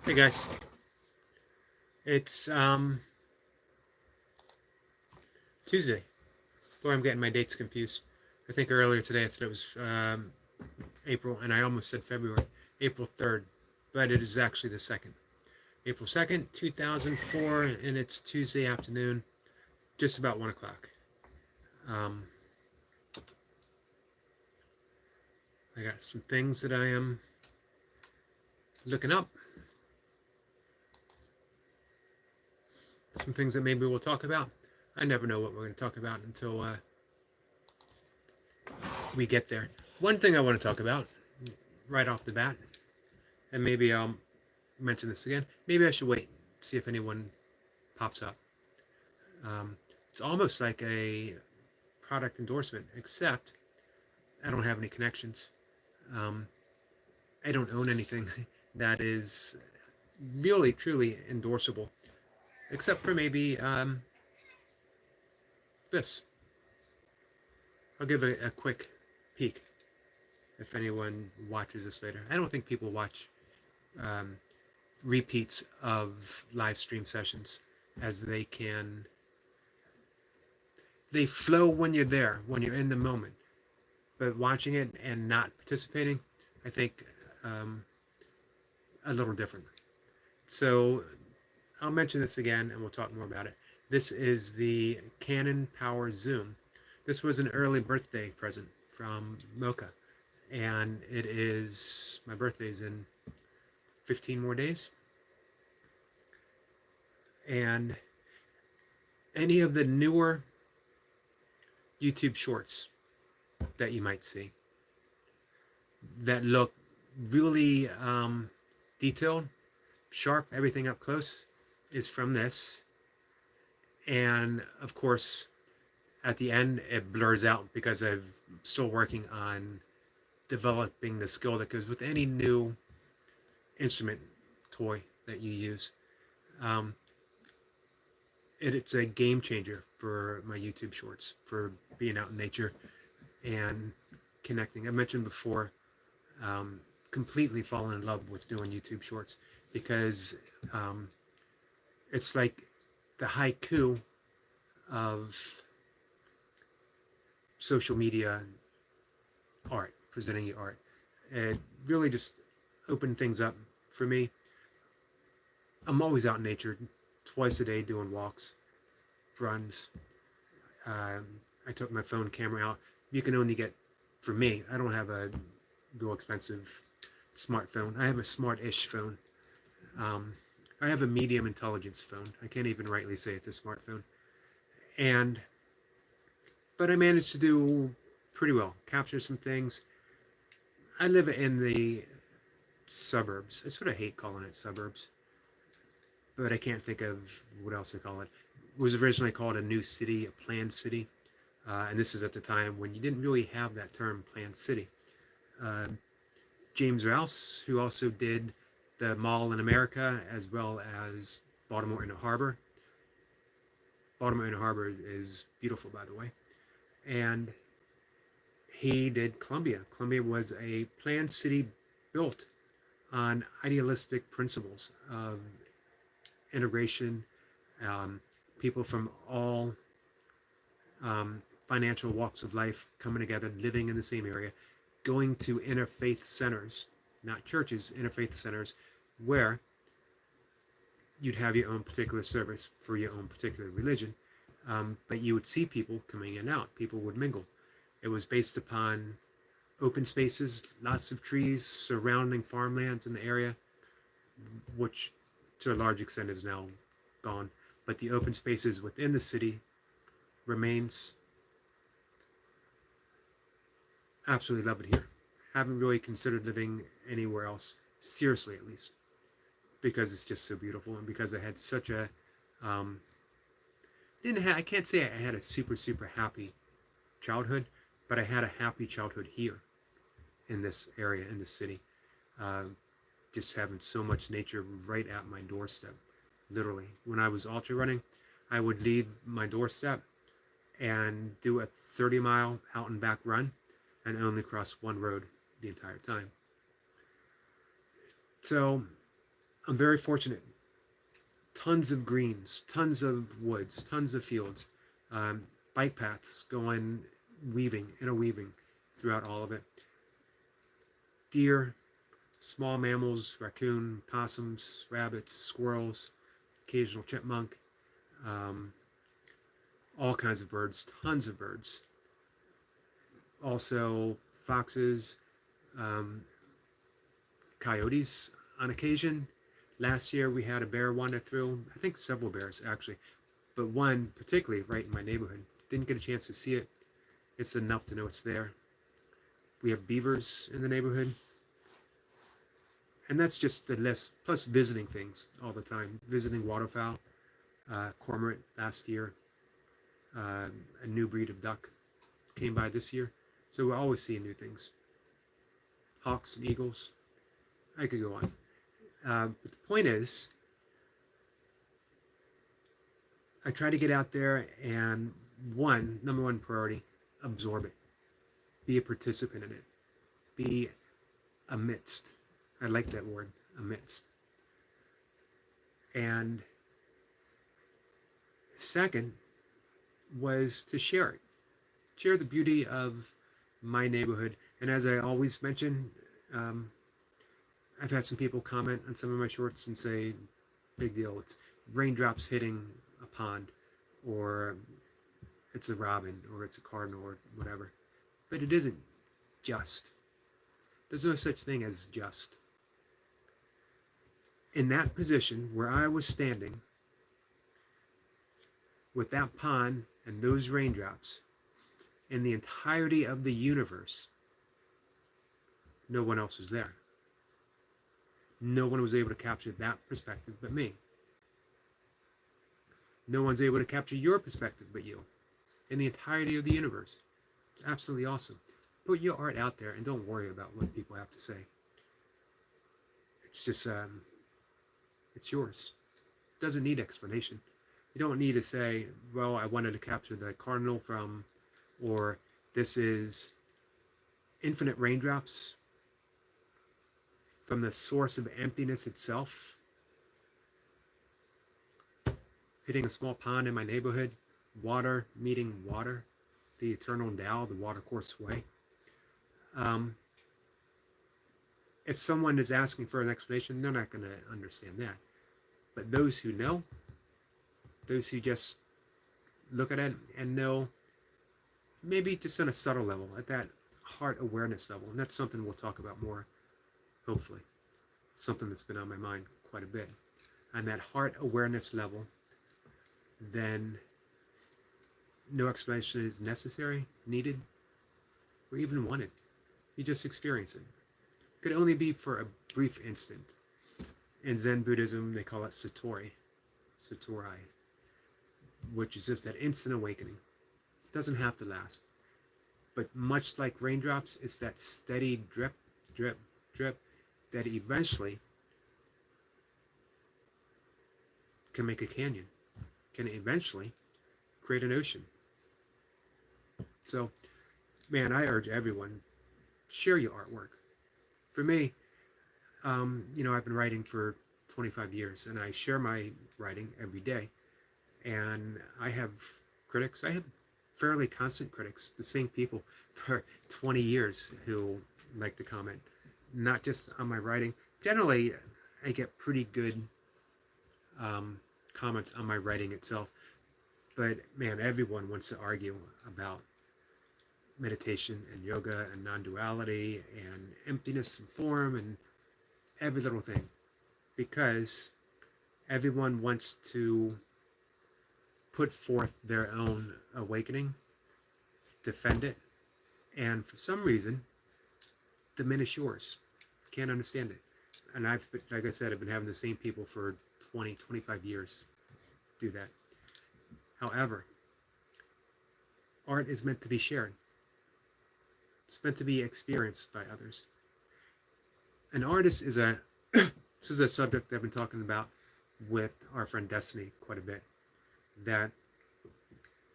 Hey guys, it's Tuesday. Boy, I'm getting my dates confused. I think earlier today I said it was April, and I almost said February. April 3rd, but it is actually the 2nd. April 2nd, 2004, and it's Tuesday afternoon, just about 1 o'clock. Um, I got some things that I am looking up, some things that maybe we'll talk about. I never know what we're going to talk about until we get there. One thing I want to talk about right off the bat, and maybe I'll mention this again. Maybe I should wait, see if anyone pops up. It's almost like a product endorsement, except I don't have any connections. Um, I don't own anything that is really, truly endorsable, except for maybe this. I'll give a quick peek if anyone watches this later. I don't think people watch um, repeats of live stream sessions, as they flow when you're there, when you're in the moment. But watching it and not participating, I think a little different. So I'll mention this again and we'll talk more about it. This is the Canon Power Zoom. This was an early birthday present from Mocha, and it is, my birthday's in 15 more days. And any of the newer YouTube shorts that you might see that look really detailed, sharp, everything up close, is from this. And of course, at the end, it blurs out because I'm still working on developing the skill that goes with any new instrument toy that you use. It's a game changer for my YouTube shorts, for being out in nature and connecting. I mentioned before, completely fallen in love with doing YouTube shorts because it's like the haiku of social media art, presenting your art. It really just opened things up for me. I'm always out in nature, twice a day doing walks, runs. I took my phone camera out. You can only get, for me, I don't have a real expensive smartphone. I have a smart-ish phone. I have a medium intelligence phone. I can't even rightly say it's a smartphone. But I managed to do pretty well, capture some things. I live in the suburbs. I sort of hate calling it suburbs, but I can't think of what else to call it. It was originally called a new city, a planned city, and this is at the time when you didn't really have that term, planned city. James Rouse, who also did the Mall in America as well as Baltimore Inner Harbor. Baltimore Inner Harbor is beautiful, by the way. And he did Columbia. Columbia was a planned city built on idealistic principles of integration, people from all financial walks of life coming together, living in the same area, going to interfaith centers, not churches, interfaith centers, where you'd have your own particular service for your own particular religion, but you would see people coming in and out. People would mingle. It was based upon open spaces, lots of trees surrounding farmlands in the area, which to a large extent is now gone. But the open spaces within the city remains. Absolutely love it here. Haven't really considered living anywhere else, seriously at least, because it's just so beautiful and because I had such a I can't say I had a super happy childhood, but I had a happy childhood here in this area, in this city. Just having so much nature right at my doorstep, literally. When I was ultra running, I would leave my doorstep and do a 30-mile out and back run and only cross one road the entire time. So I'm very fortunate. Tons of greens, tons of woods, tons of fields, um, bike paths going interweaving throughout all of it. Deer, small mammals, raccoon, possums, rabbits, squirrels, occasional chipmunk, um, all kinds of birds, tons of birds. Also foxes, um, coyotes on occasion. Last year we had a bear wander through, I think several bears actually, but one particularly right in my neighborhood. Didn't get a chance to see it. It's enough to know it's there. We have beavers in the neighborhood. And that's just the list, plus visiting things all the time. Visiting waterfowl, cormorant last year, a new breed of duck came by this year. So we're always seeing new things. Hawks and eagles. I could go on. But the point is, I try to get out there and number one priority, absorb it. Be a participant in it. Be amidst. I like that word, amidst. And second was to share it. Share the beauty of my neighborhood. And as I always mention, I've had some people comment on some of my shorts and say, big deal, it's raindrops hitting a pond, or it's a robin, or it's a cardinal, or whatever. But it isn't just. There's no such thing as just. In that position where I was standing, with that pond and those raindrops, in the entirety of the universe, no one else was there. No one was able to capture that perspective but me. No one's able to capture your perspective but you. In the entirety of the universe. It's absolutely awesome. Put your art out there and don't worry about what people have to say. It's just, it's yours. It doesn't need explanation. You don't need to say, well, I wanted to capture the cardinal from, or this is infinite raindrops from the source of emptiness itself, hitting a small pond in my neighborhood, water meeting water, the eternal Tao, the water course way. If someone is asking for an explanation, they're not going to understand that. But those who know, those who just look at it and know, maybe just on a subtle level, at that heart awareness level, and that's something we'll talk about more, hopefully. Something that's been on my mind quite a bit. On that heart awareness level, then no explanation is necessary, needed, or even wanted. You just experience it. It could only be for a brief instant. In Zen Buddhism, they call it satori, which is just that instant awakening. It doesn't have to last. But much like raindrops, it's that steady drip, drip, drip that eventually can make a canyon, can eventually create an ocean. So, man, I urge everyone, share your artwork. For me, I've been writing for 25 years, and I share my writing every day. And I have critics. I have fairly constant critics, the same people for 20 years who like to comment, not just on my writing. Generally, I get pretty good comments on my writing itself. But man, everyone wants to argue about meditation and yoga and non-duality and emptiness and form and every little thing, because everyone wants to put forth their own awakening, defend it, and for some reason diminish yours. Can't understand it. And like I said, I've been having the same people for 20, 25 years do that. However, art is meant to be shared. It's meant to be experienced by others. An artist is this is a subject I've been talking about with our friend Destiny quite a bit, that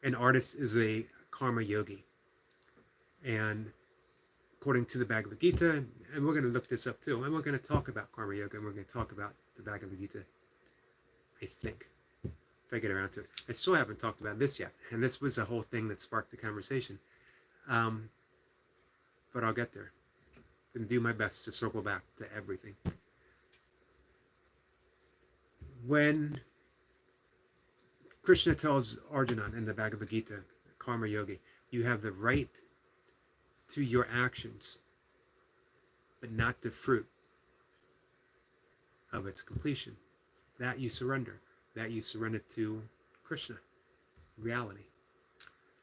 an artist is a karma yogi. And according to the Bhagavad Gita, and we're going to look this up too, and we're going to talk about karma yoga, and we're going to talk about the Bhagavad Gita. I think. If I get around to it. I still haven't talked about this yet. And this was a whole thing that sparked the conversation. But I'll get there. And do my best to circle back to everything. When Krishna tells Arjuna in the Bhagavad Gita, Karma Yogi, you have the right to your actions, but not the fruit of its completion. That you surrender. That you surrender to Krishna, reality.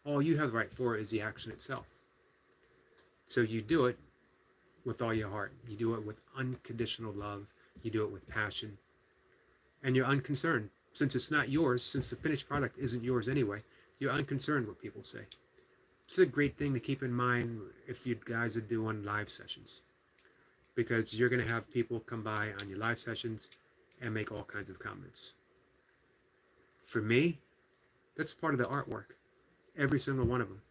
All you have the right for is the action itself. So you do it with all your heart. You do it with unconditional love. You do it with passion. And you're unconcerned. Since it's not yours, since the finished product isn't yours anyway, you're unconcerned what people say. It's a great thing to keep in mind if you guys are doing live sessions. Because you're going to have people come by on your live sessions and make all kinds of comments. For me, that's part of the artwork. Every single one of them.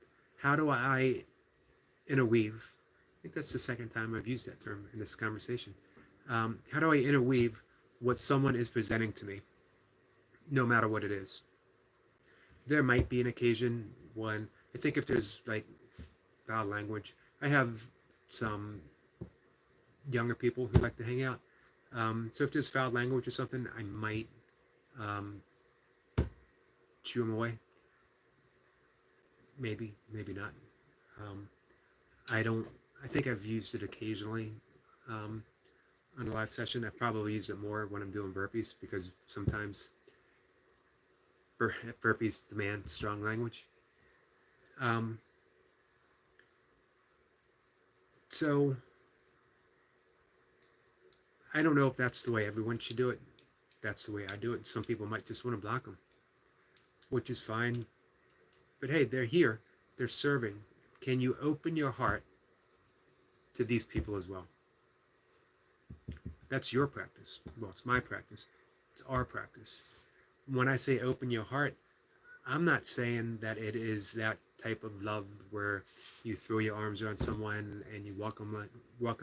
How do I interweave? I think that's the second time I've used that term in this conversation. How do I interweave what someone is presenting to me, no matter what it is? There might be an occasion when, I think if there's like foul language, I have some younger people who like to hang out. So if there's foul language or something, I might shoo them away. Maybe, maybe not. I think I've used it occasionally on a live session. I probably use it more when I'm doing burpees, because sometimes burpees demand strong language. So I don't know if that's the way everyone should do it. That's the way I do it. Some people might just want to block them, which is fine. But hey, they're here. They're serving. Can you open your heart to these people as well? That's your practice. Well, it's my practice. It's our practice. When I say open your heart, I'm not saying that it is that type of love where you throw your arms around someone and you welcome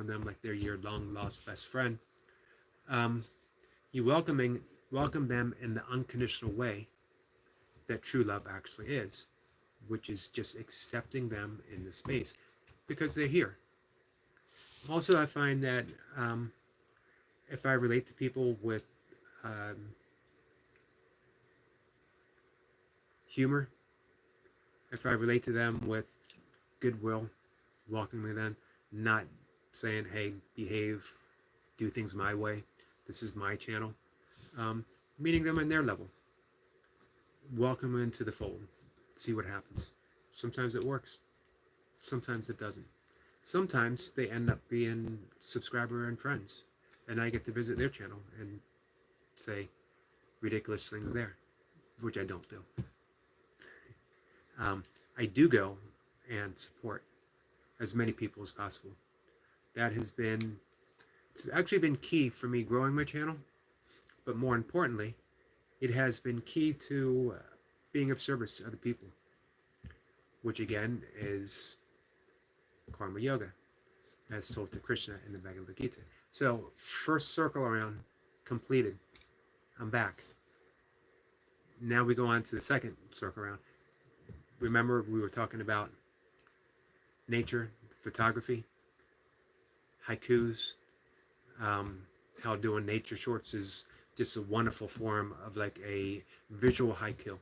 them like they're your long lost best friend. You welcome them in the unconditional way that true love actually is, which is just accepting them in the space because they're here. Also, I find that if I relate to people with humor, if I relate to them with goodwill, welcoming them, not saying, hey, behave, do things my way, this is my channel, meeting them on their level, welcome them into the fold, see what happens. Sometimes it works, sometimes it doesn't. Sometimes they end up being subscriber and friends, and I get to visit their channel and say ridiculous things there, which I don't do. I do go and support as many people as possible. That has it's actually been key for me growing my channel, but more importantly, it has been key to being of service to other people, which again is karma yoga, as told to Krishna in the Bhagavad Gita. So, first circle around completed. I'm back. Now we go on to the second circle around. Remember, we were talking about nature, photography, haikus, how doing nature shorts is just a wonderful form of like a visual haiku.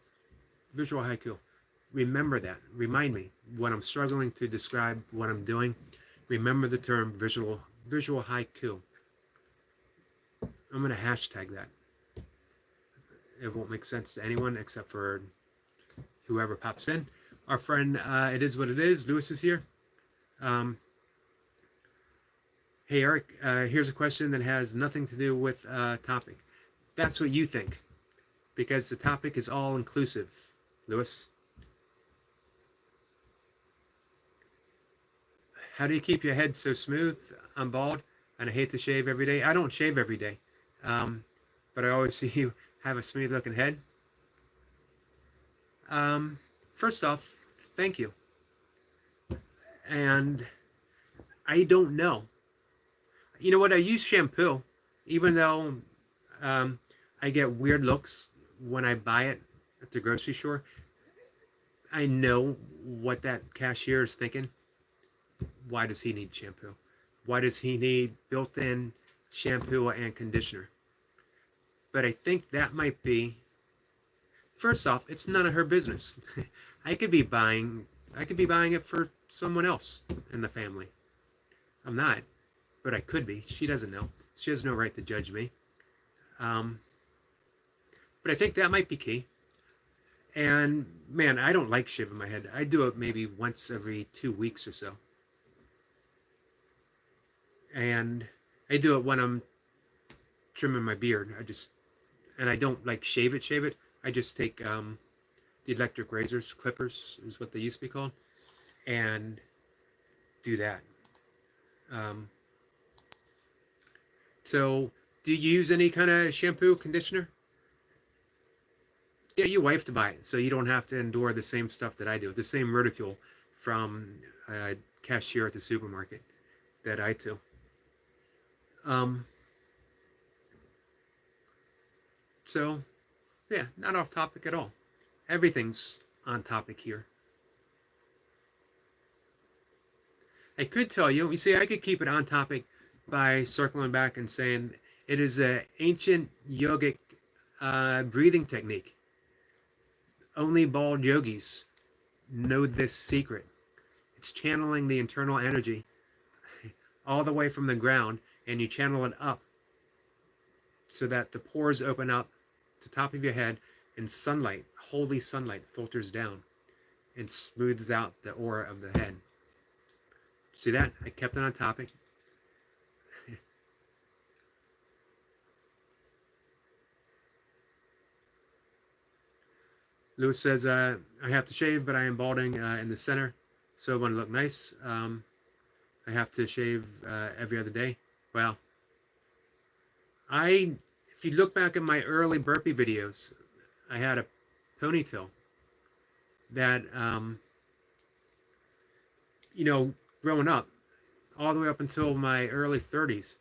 Visual haiku. Remember that. Remind me when I'm struggling to describe what I'm doing. Remember the term visual haiku. I'm going to hashtag that. It won't make sense to anyone except for whoever pops in. Our friend, it is what it is. Lewis is here. Hey, Eric, here's a question that has nothing to do with topic. That's what you think, because the topic is all inclusive, Lewis. How do you keep your head so smooth? I'm bald, and I hate to shave every day. I don't shave every day, but I always see you have a smooth-looking head. First off, thank you. And I don't know. You know what? I use shampoo, even though I get weird looks when I buy it at the grocery store. I know what that cashier is thinking. Why does he need shampoo? Why does he need built-in shampoo and conditioner? But I think that might be, first off, it's none of her business. I could be buying it for someone else in the family. I'm not, but I could be. She doesn't know. She has no right to judge me. But I think that might be key. And man, I don't like shaving my head. I do it maybe once every 2 weeks or so. And I do it when I'm trimming my beard. And I don't like shave it. I just take the electric razors, clippers is what they used to be called, and do that. So do you use any kind of shampoo, conditioner? Get your wife to buy it so you don't have to endure the same stuff that I do, the same ridicule from a cashier at the supermarket that I do. So, yeah, not off topic at all. Everything's on topic here. I could tell you see, I could keep it on topic by circling back and saying it is an ancient yogic breathing technique. Only bald yogis know this secret. It's channeling the internal energy all the way from the ground, and you channel it up so that the pores open up to the top of your head, and sunlight, holy sunlight, filters down and smooths out the aura of the head. See that? I kept it on topic. Lewis says, I have to shave, but I am balding in the center, so I want to look nice. I have to shave every other day. Well, if you look back at my early burpee videos, I had a ponytail that, growing up, all the way up until my early 30s,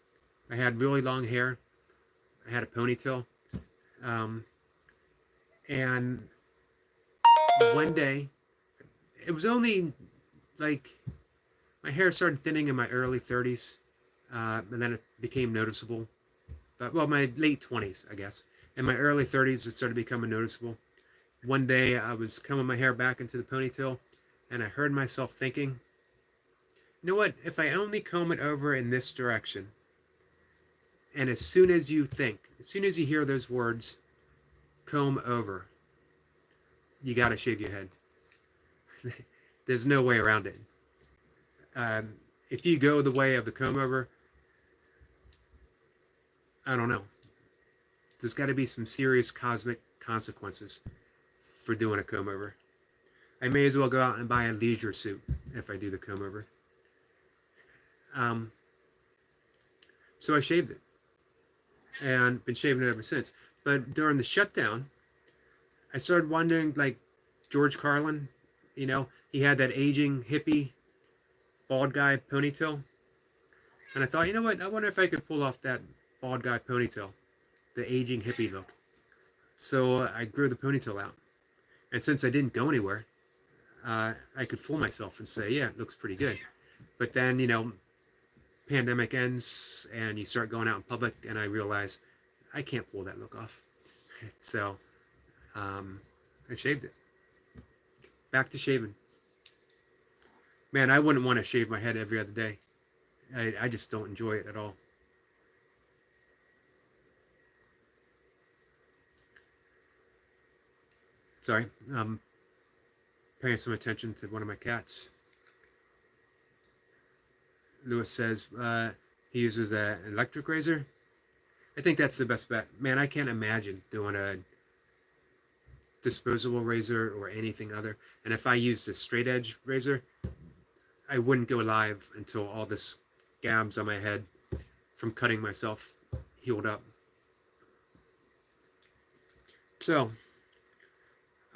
I had really long hair. I had a ponytail. And one day, it was only like, my hair started thinning in my early 30s, and then it became noticeable. But, well, my late 20s, I guess. In my early 30s, it started becoming noticeable. One day, I was combing my hair back into the ponytail, and I heard myself thinking, you know what, if I only comb it over in this direction, and as soon as you hear those words, comb over, you got to shave your head. There's no way around it. If you go the way of the comb over, I don't know. There's got to be some serious cosmic consequences for doing a comb over. I may as well go out and buy a leisure suit if I do the comb over. So I shaved it, and been shaving it ever since. But during the shutdown, I started wondering, like George Carlin, he had that aging hippie bald guy ponytail, and I thought, you know what? I wonder if I could pull off that bald guy ponytail, the aging hippie look. So I grew the ponytail out, and since I didn't go anywhere, I could fool myself and say, yeah, it looks pretty good. But then, pandemic ends and you start going out in public, and I realize I can't pull that look off. So I shaved it. Back to shaving. Man, I wouldn't want to shave my head every other day. I just don't enjoy it at all. Sorry, I'm paying some attention to one of my cats. Lewis says he uses an electric razor. I think that's the best bet. Man, I can't imagine doing a disposable razor or anything other. And if I used a straight edge razor, I wouldn't go live until all the scabs on my head from cutting myself healed up. So,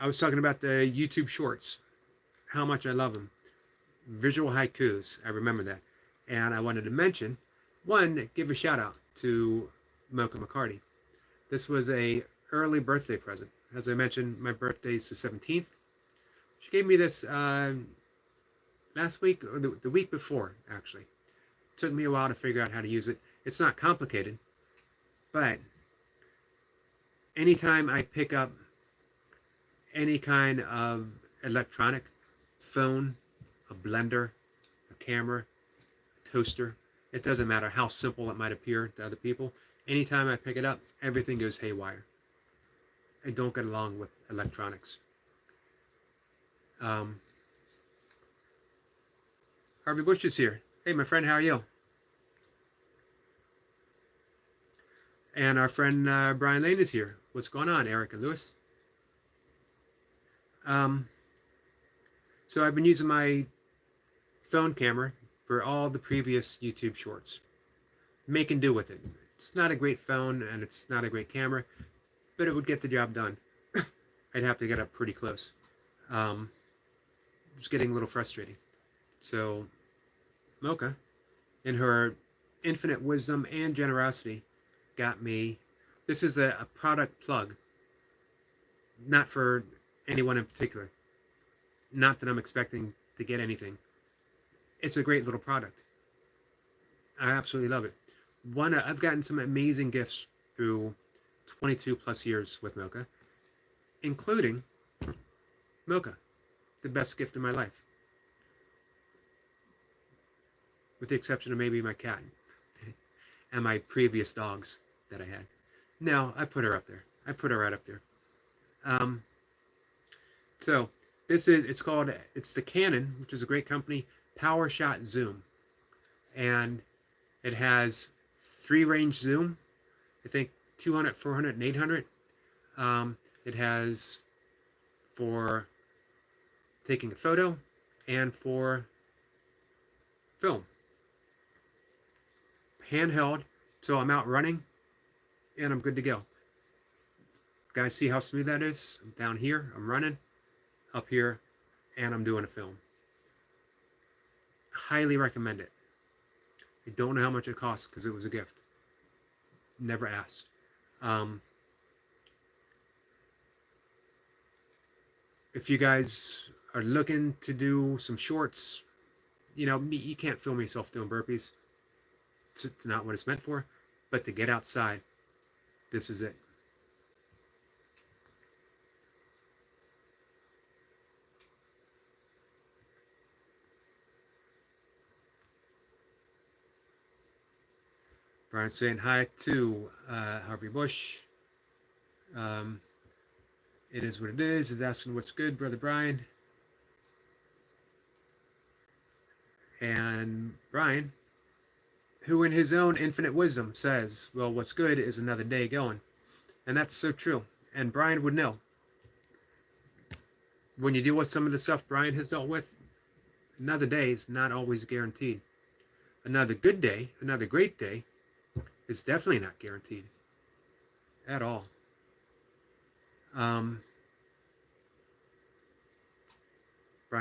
I was talking about the YouTube shorts, how much I love them. Visual haikus, I remember that. And I wanted to mention, one, give a shout out to Mocha McCarty. This was a early birthday present. As I mentioned, my birthday is the 17th. She gave me this last week, or the week before, actually. It took me a while to figure out how to use it. It's not complicated, but anytime I pick up any kind of electronic, phone, a blender, a camera, a toaster, it doesn't matter how simple it might appear to other people. Anytime I pick it up, everything goes haywire. I don't get along with electronics. Harvey Bush is here. Hey, my friend, how are you? And our friend Brian Lane is here. What's going on, Eric and Lewis? So I've been using my phone camera for all the previous YouTube shorts. Making do with it. It's not a great phone and it's not a great camera, but it would get the job done. I'd have to get up pretty close. It's getting a little frustrating. So Mocha, in her infinite wisdom and generosity, got me. This is a product plug, not for anyone in particular. Not that I'm expecting to get anything. It's a great little product. I absolutely love it. I've gotten some amazing gifts through 22 plus years with Mocha, including Mocha, the best gift of my life. With the exception of maybe my cat and my previous dogs that I had. No, I put her up there. I put her right up there. So it's the Canon, which is a great company, PowerShot Zoom. And it has 3-range zoom, I think 200, 400, and 800. It has for taking a photo and for film. Handheld, so I'm out running and I'm good to go. Guys, see how smooth that is? I'm down here, I'm running, up here, and I'm doing a film. Highly recommend it. I don't know how much it costs because it was a gift. Never asked. If you guys are looking to do some shorts, you can't film yourself doing burpees. It's not what it's meant for. But to get outside, this is it. Brian's saying hi to Harvey Bush. It is what it is. He's asking what's good, Brother Brian. And Brian, who in his own infinite wisdom says, well, what's good is another day going. And that's so true. And Brian would know. When you deal with some of the stuff Brian has dealt with, another day is not always guaranteed. Another good day, another great day, is definitely not guaranteed. At all. Brian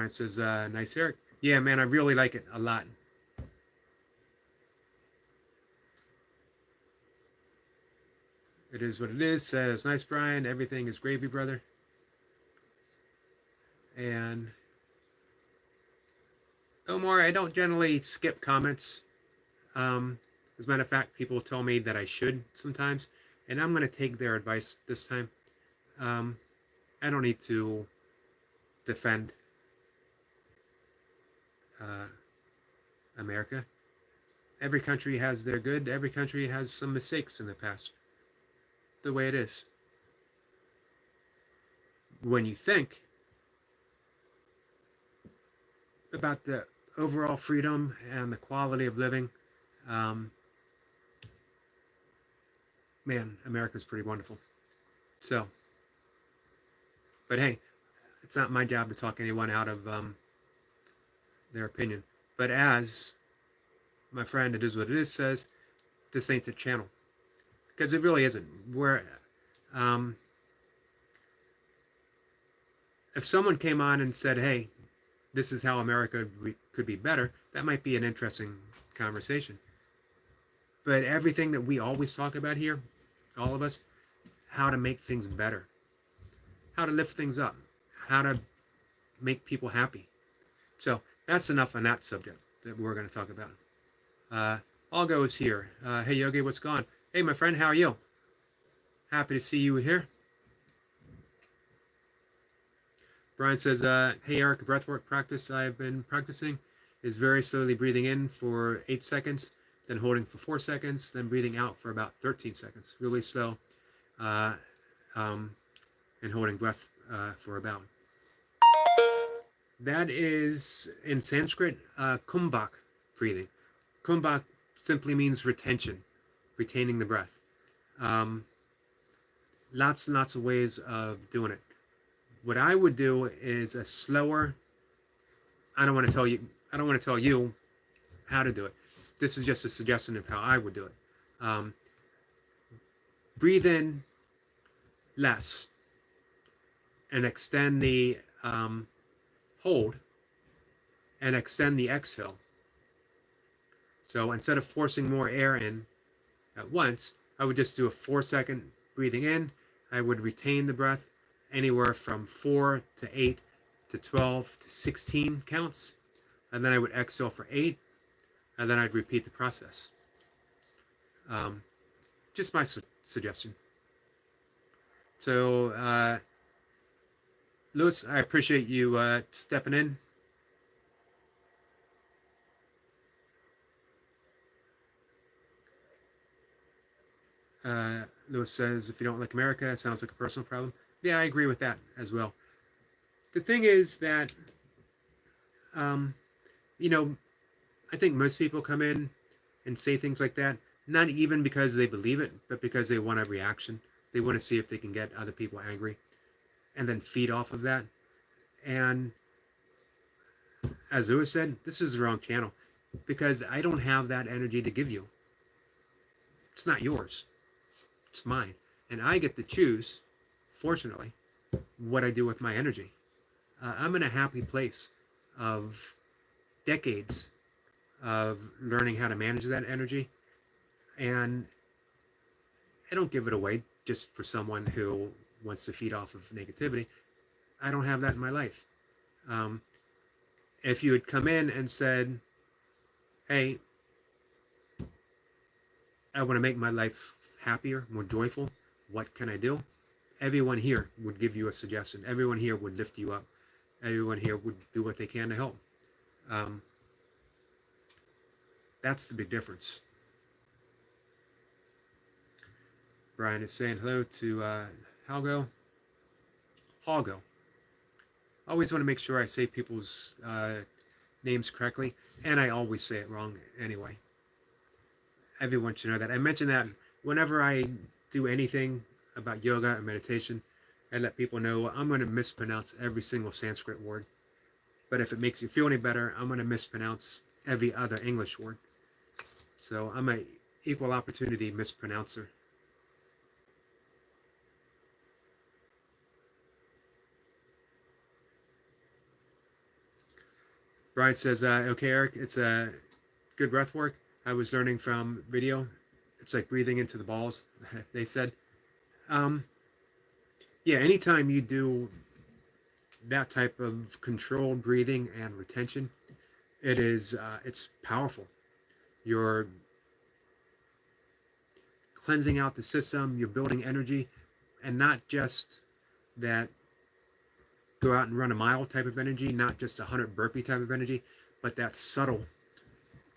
says, nice, Eric. Yeah, man, I really like it a lot. It is what it is. Says, nice, Brian. Everything is gravy, brother. And Omar, I don't generally skip comments. As a matter of fact, people tell me that I should sometimes, and I'm going to take their advice this time. I don't need to defend America. Every country has their good. Every country has some mistakes in the past. The way it is. When you think about the overall freedom and the quality of living, man, America's pretty wonderful. So, but hey, it's not my job to talk anyone out of their opinion. But as my friend, it is what it is, says, this ain't the channel. Because it really isn't. If someone came on and said, hey, this is how America could be better, that might be an interesting conversation. But everything that we always talk about here, all of us, how to make things better, how to lift things up, how to make people happy. So that's enough on that subject that we're going to talk about. Algo is here. Hey, Yogi, what's going on? Hey, my friend, how are you? Happy to see you here. Brian says, hey, Eric, breathwork practice I've been practicing is very slowly breathing in for 8 seconds, then holding for 4 seconds, then breathing out for about 13 seconds. Really slow, and holding breath for about. That is, in Sanskrit, kumbhak breathing. Kumbhak simply means retention, retaining the breath. Lots and lots of ways of doing it. What I would do is a slower. I don't want to tell you how to do it. This is just a suggestion of how I would do it. Breathe in less and extend the hold and extend the exhale. So instead of forcing more air in at once, I would just do a 4-second breathing in. I would retain the breath anywhere from 4 to 8 to 12 to 16 counts. And then I would exhale for 8, and then I'd repeat the process. Just my suggestion. So, Lewis, I appreciate you stepping in. Lewis says, if you don't like America, it sounds like a personal problem. Yeah, I agree with that as well. The thing is that, you know, I think most people come in and say things like that, not even because they believe it, but because they want a reaction. They want to see if they can get other people angry and then feed off of that. And as Lewis said, this is the wrong channel because I don't have that energy to give you. It's not yours. It's mine. And I get to choose, fortunately, what I do with my energy. I'm in a happy place of decades of learning how to manage that energy. And I don't give it away just for someone who wants to feed off of negativity. I don't have that in my life. If you had come in and said, hey, I want to make my life happier, more joyful, what can I do? Everyone here would give you a suggestion. Everyone here would lift you up. Everyone here would do what they can to help. That's the big difference. Brian is saying hello to Halgo. Halgo. I always want to make sure I say people's names correctly, and I always say it wrong anyway. Everyone should know that. I mention that whenever I do anything about yoga or meditation, I let people know I'm going to mispronounce every single Sanskrit word. But if it makes you feel any better, I'm going to mispronounce every other English word. So I'm an equal opportunity mispronouncer. Brian says, okay, Eric, it's a good breath work. I was learning from video. It's like breathing into the balls, they said. Yeah, anytime you do that type of controlled breathing and retention, it's powerful. You're cleansing out the system, you're building energy, and not just that go out and run a mile type of energy, not just 100 burpee type of energy, but that subtle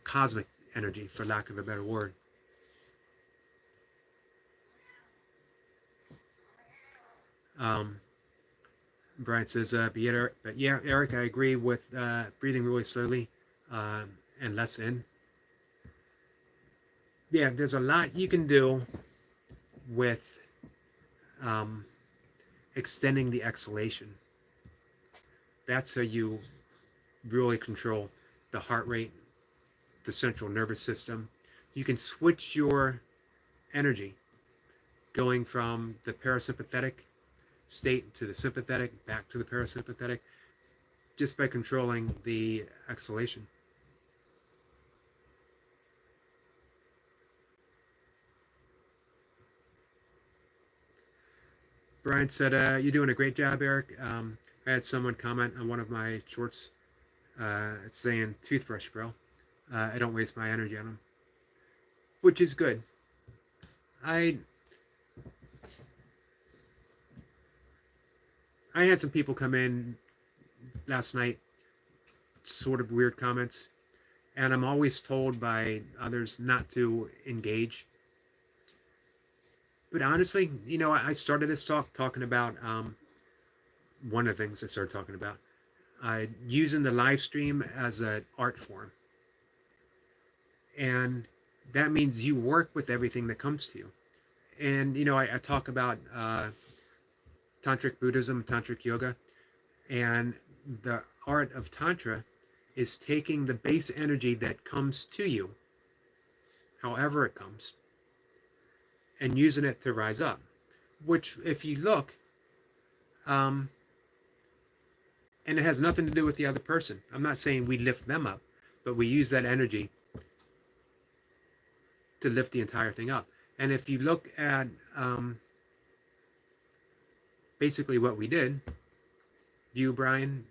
cosmic energy, for lack of a better word. Brian says, but yeah, Eric, I agree with breathing really slowly and less in. Yeah, there's a lot you can do with extending the exhalation. That's how you really control the heart rate, the central nervous system. You can switch your energy going from the parasympathetic state to the sympathetic, back to the parasympathetic, just by controlling the exhalation. Brian said, "You're doing a great job, Eric." I had someone comment on one of my shorts saying, "Toothbrush, bro. I don't waste my energy on them," which is good. I had some people come in last night, sort of weird comments, and I'm always told by others not to engage. But honestly, I started this talk talking about one of the things I started talking about, using the live stream as an art form. And that means you work with everything that comes to you. And, I talk about Tantric Buddhism, Tantric Yoga, and the art of Tantra is taking the base energy that comes to you, however it comes, and using it to rise up. Which, if you look, and it has nothing to do with the other person. I'm not saying we lift them up, but we use that energy to lift the entire thing up. And if you look at basically what we did, you, Brian,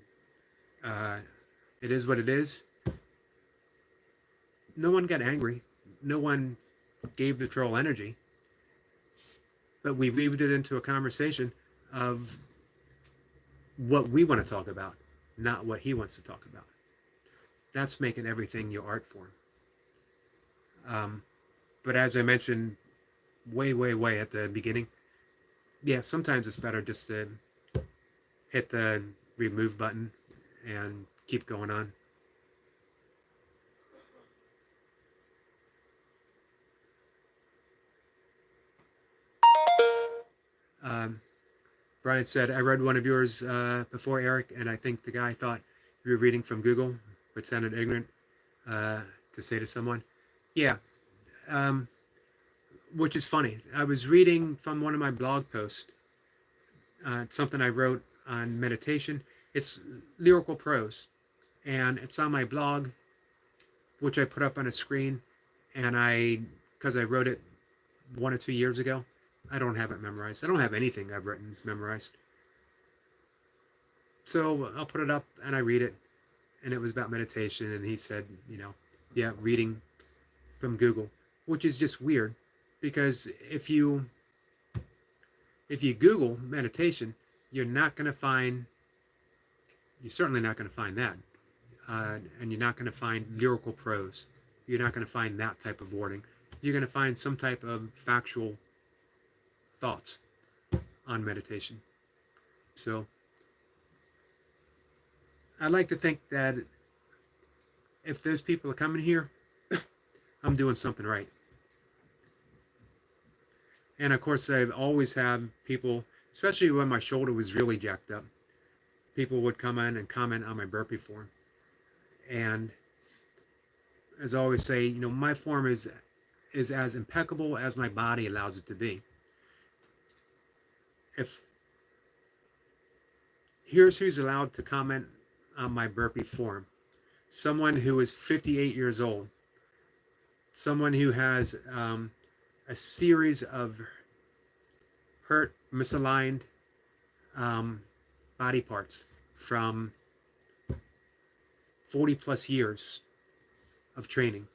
it is what it is. No one got angry. No one gave the troll energy. But we weaved it into a conversation of what we want to talk about, not what he wants to talk about. That's making everything your art form. But as I mentioned way at the beginning, yeah, sometimes it's better just to hit the remove button and keep going on. Brian said, I read one of yours before, Eric, and I think the guy thought you were reading from Google, but sounded ignorant to say to someone. Yeah, which is funny. I was reading from one of my blog posts, something I wrote on meditation. It's lyrical prose, and it's on my blog, which I put up on a screen, and because I wrote it 1 or 2 years ago, I don't have it memorized. I don't have anything I've written memorized. So I'll put it up and I read it, and it was about meditation, and he said, yeah, reading from Google, which is just weird, because if you Google meditation, you're certainly not going to find that, and you're not going to find lyrical prose. You're not going to find that type of wording. You're going to find some type of factual thoughts on meditation. So I like to think that if those people are coming here, I'm doing something right. And of course, I've always had people, especially when my shoulder was really jacked up, people would come in and comment on my burpee form. And as I always say, my form is as impeccable as my body allows it to be. Here's who's allowed to comment on my burpee form: someone who is 58 years old, someone who has a series of hurt, misaligned body parts from 40 plus years of training,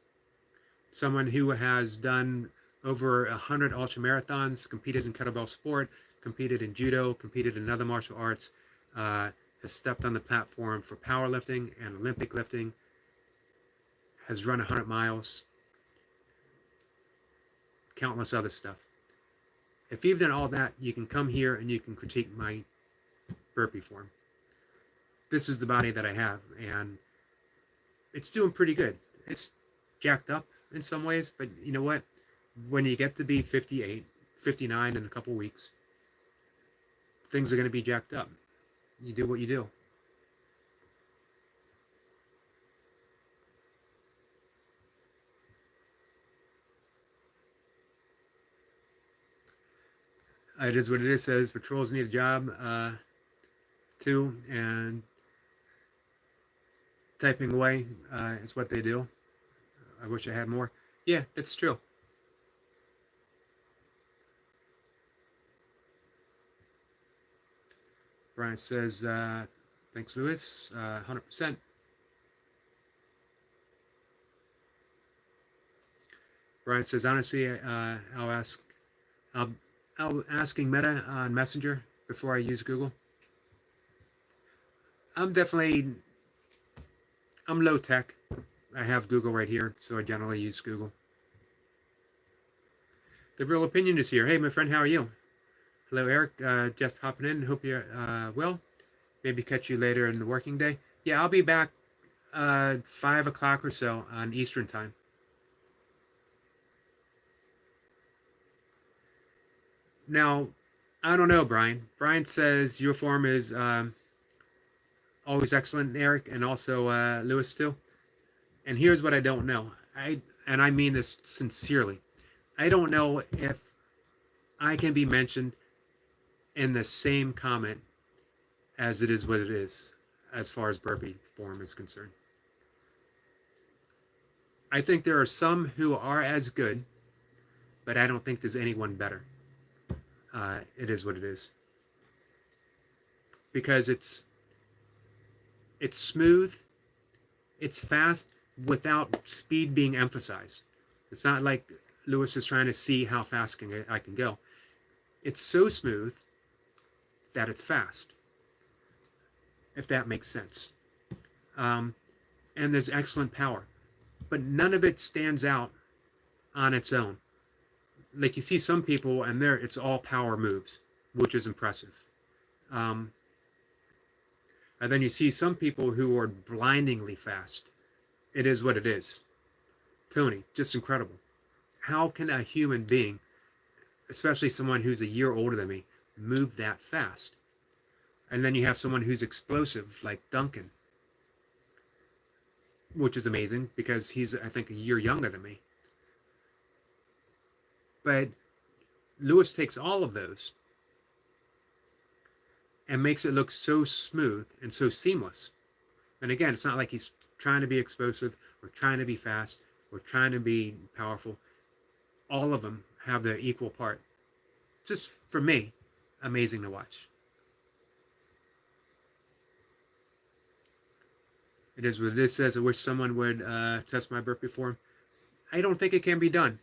someone who has done over 100 ultra marathons, competed in kettlebell sport, competed in judo, competed in other martial arts, has stepped on the platform for powerlifting and Olympic lifting, has run 100 miles, countless other stuff. If you've done all that, you can come here and you can critique my burpee form. This is the body that I have, and it's doing pretty good. It's jacked up in some ways, but you know what? When you get to be 58, 59 in a couple weeks, things are going to be jacked up. You do what you do. It is what it is. Says patrols need a job too, and typing away is what they do. I wish I had more. Yeah, that's true. Brian says, thanks, Lewis. 100%. Brian says, honestly, I'll asking Meta on Messenger before I use Google. I'm low tech. I have Google right here, so I generally use Google. The Real Opinion is here. Hey, my friend, how are you? Hello, Eric. Jeff popping in. Hope you're well. Maybe catch you later in the working day. Yeah, I'll be back 5 o'clock or so on Eastern time. Now, I don't know, Brian. Brian says your form is always excellent, Eric, and also Lewis too. And here's what I don't know. I mean this sincerely. I don't know if I can be mentioned in the same comment as it is what it is, as far as burpee form is concerned. I think there are some who are as good, but I don't think there's anyone better. It is what it is. Because it's smooth, it's fast, without speed being emphasized. It's not like Lewis is trying to see how fast I can go. It's so smooth that it's fast, if that makes sense. And there's excellent power, but none of it stands out on its own. Like you see some people and it's all power moves, which is impressive. And then you see some people who are blindingly fast. It is what it is. Tony, just incredible. How can a human being, especially someone who's a year older than me, move that fast? And then you have someone who's explosive, like Duncan, which is amazing because he's, I think, a year younger than me. But Lewis takes all of those and makes it look so smooth and so seamless. And again, it's not like he's trying to be explosive or trying to be fast or trying to be powerful. All of them have their equal part. Just, for me, amazing to watch. It is what it is. Says, I wish someone would test my burpee form. I don't think it can be done.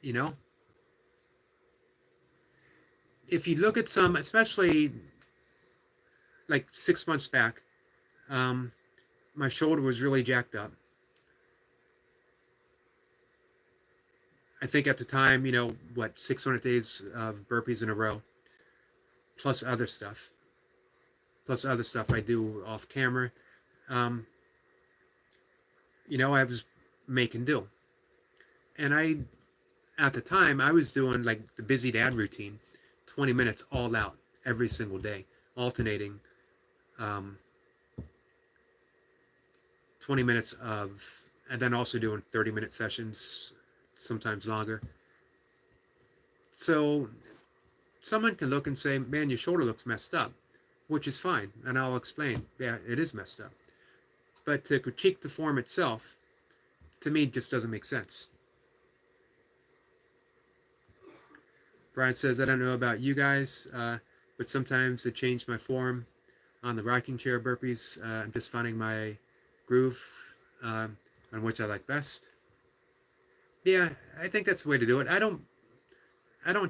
You know? If you look at some, especially like 6 months back, my shoulder was really jacked up. I think at the time, 600 days of burpees in a row, plus other stuff I do off camera. I was making do. And at the time, I was doing like the busy dad routine, 20 minutes all out every single day, alternating 20 minutes and then also doing 30-minute sessions, sometimes longer. So someone can look and say, man, your shoulder looks messed up, which is fine. And I'll explain, yeah, it is messed up. But to critique the form itself, to me, just doesn't make sense. Brian says, I don't know about you guys, but sometimes I change my form on the rocking chair burpees. I'm just finding my groove on which I like best. Yeah, I think that's the way to do it. I don't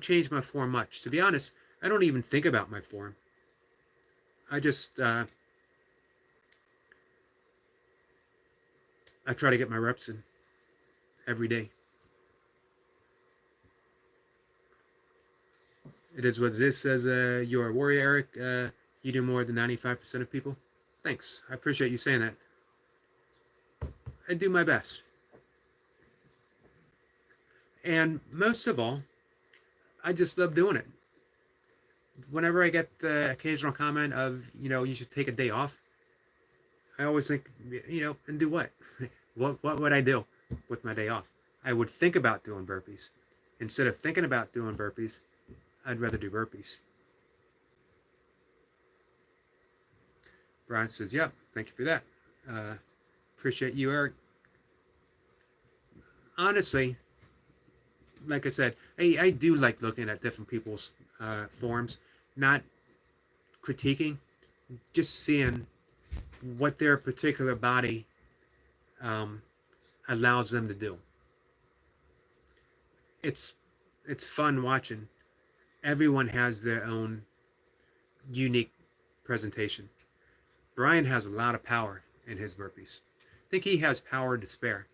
change my form much. To be honest, I don't even think about my form. I just I try to get my reps in every day. It is what it is. Says you're a warrior, Eric. You do more than 95% of people. Thanks. I appreciate you saying that. I do my best. And most of all, I just love doing it. Whenever I get the occasional comment of, you should take a day off, I always think, and do what? What would I do with my day off? I would think about doing burpees. Instead of thinking about doing burpees, I'd rather do burpees. Brian says, yep, thank you for that. Appreciate you, Eric. Honestly, like I said, I do like looking at different people's forms, not critiquing, just seeing what their particular body allows them to do. It's fun watching. Everyone has their own unique presentation. Brian has a lot of power in his burpees. I think he has power to spare.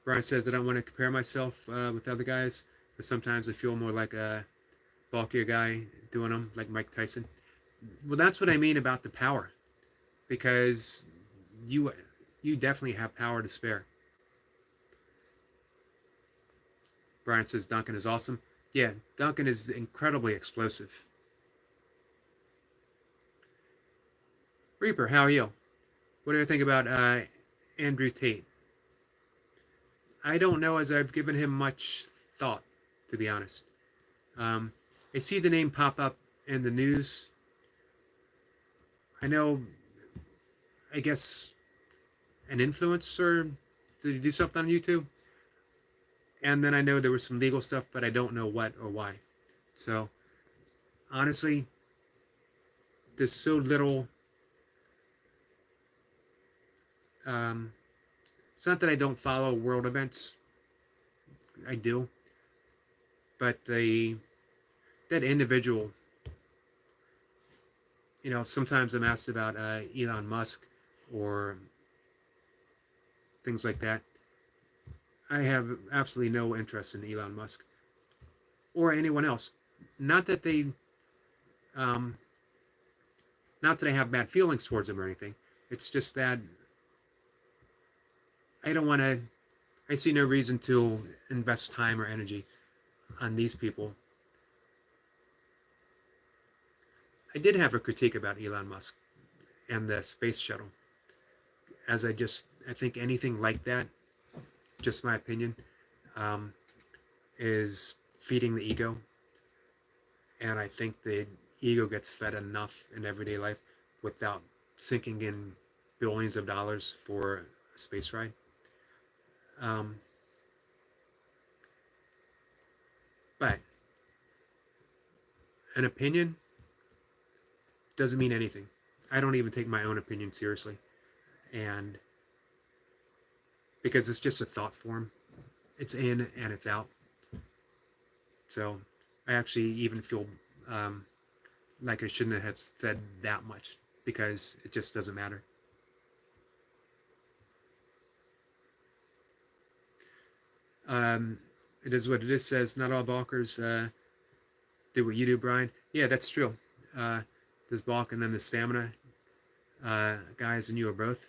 Brian says, I don't want to compare myself with other guys, but sometimes I feel more like a bulkier guy doing them, like Mike Tyson. Well, that's what I mean about the power, because you definitely have power to spare. Brian says Duncan is awesome. Yeah, Duncan is incredibly explosive. Reaper, how are you? What do you think about Andrew Tate? I don't know, as I've given him much thought, to be honest. I see the name pop up in the news. I know, I guess, an influencer, did he do something on YouTube? And then I know there was some legal stuff, but I don't know what or why. So, honestly, there's so little. It's not that I don't follow world events. I do. But that individual, sometimes I'm asked about Elon Musk or things like that. I have absolutely no interest in Elon Musk or anyone else. Not that I have bad feelings towards them or anything. It's just that I see no reason to invest time or energy on these people. I did have a critique about Elon Musk and the space shuttle. As I think anything like that, just my opinion, is feeding the ego. And I think the ego gets fed enough in everyday life without sinking in billions of dollars for a space ride. But an opinion doesn't mean anything. I don't even take my own opinion seriously. And because it's just a thought form. It's in and it's out. So I actually even feel like I shouldn't have said that much, because it just doesn't matter. It is what it is. Says not all bulkers do what you do, Brian. Yeah, that's true. There's bulk and then the stamina guys, and you are both.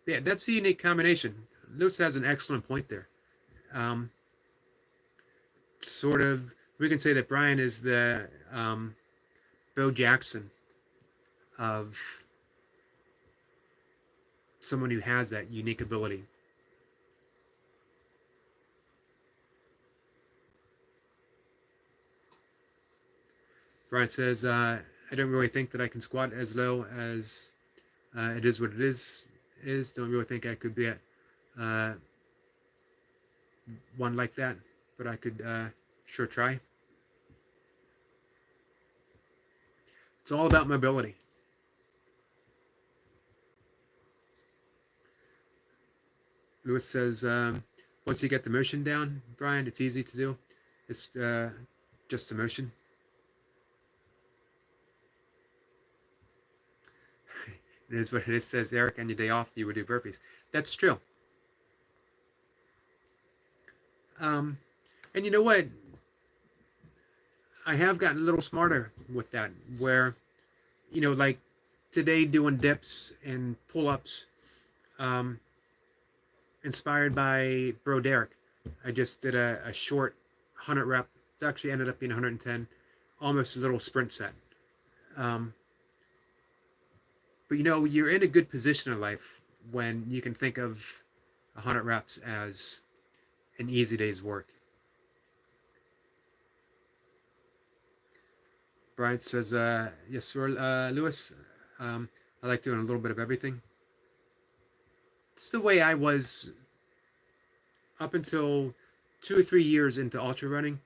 Yeah, that's a unique combination. Lewis has an excellent point there. Sort of, we can say that Brian is the Bo Jackson of someone who has that unique ability. Brian says, I don't really think that I can squat as low as it is what it is. Don't really think I could be at one like that, but I could sure try. It's all about mobility. Lewis says, once you get the motion down, Brian, it's easy to do. It's just a motion. It is what it is, says Eric. On your day off, you would do burpees. That's true. And you know what? I have gotten a little smarter with that, where, like today doing dips and pull-ups, inspired by Bro Derek. I just did a short 100 rep. It actually ended up being 110, almost a little sprint set. But you're in a good position in life when you can think of 100 reps as an easy day's work. Brian says, yes, sir, Lewis. I like doing a little bit of everything. It's the way I was up until 2 or 3 years into ultra running,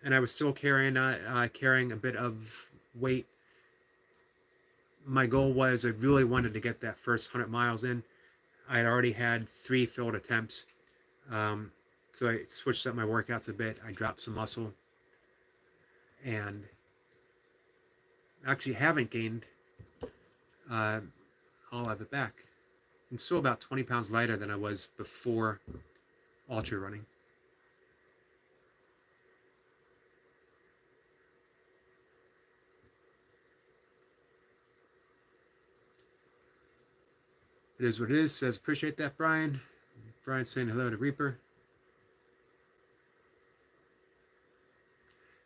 and I was still carrying a bit of weight. My goal was I really wanted to get that first 100 miles in. I had already had 3 failed attempts, so I switched up my workouts a bit. I dropped some muscle, and actually haven't gained all of it back. I'm still about 20 pounds lighter than I was before ultra running. It is what it is. Says, appreciate that, Brian. Brian's saying hello to Reaper.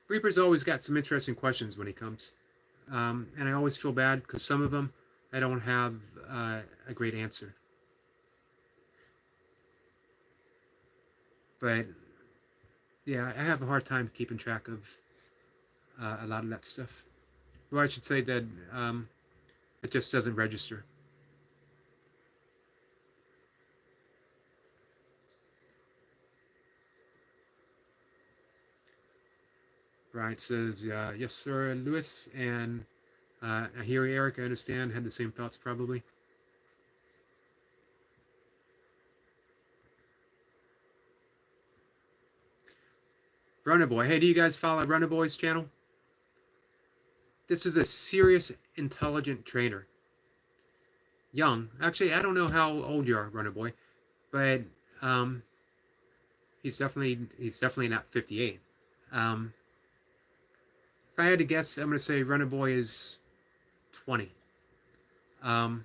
Reaper's always got some interesting questions when he comes. And I always feel bad because some of them I don't have a great answer. But yeah, I have a hard time keeping track of a lot of that stuff. Or I should say that it just doesn't register. Brian says, yes, sir, Lewis. And I hear Eric, I understand, had the same thoughts probably. Runner Boy. Hey, do you guys follow Runner Boy's channel? This is a serious, intelligent trainer. Young. Actually, I don't know how old you are, Runner Boy, but he's definitely not 58. If I had to guess, I'm going to say Runner Boy is 20. And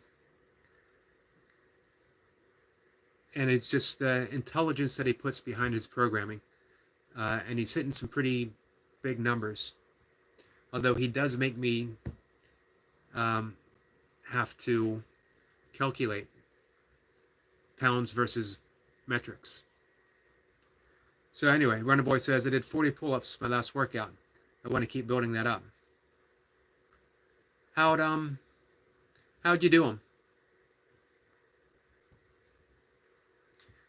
it's just the intelligence that he puts behind his programming. And he's hitting some pretty big numbers. Although he does make me have to calculate pounds versus metrics. So anyway, Runner Boy says, I did 40 pull-ups my last workout. I want to keep building that up. How'd you do them?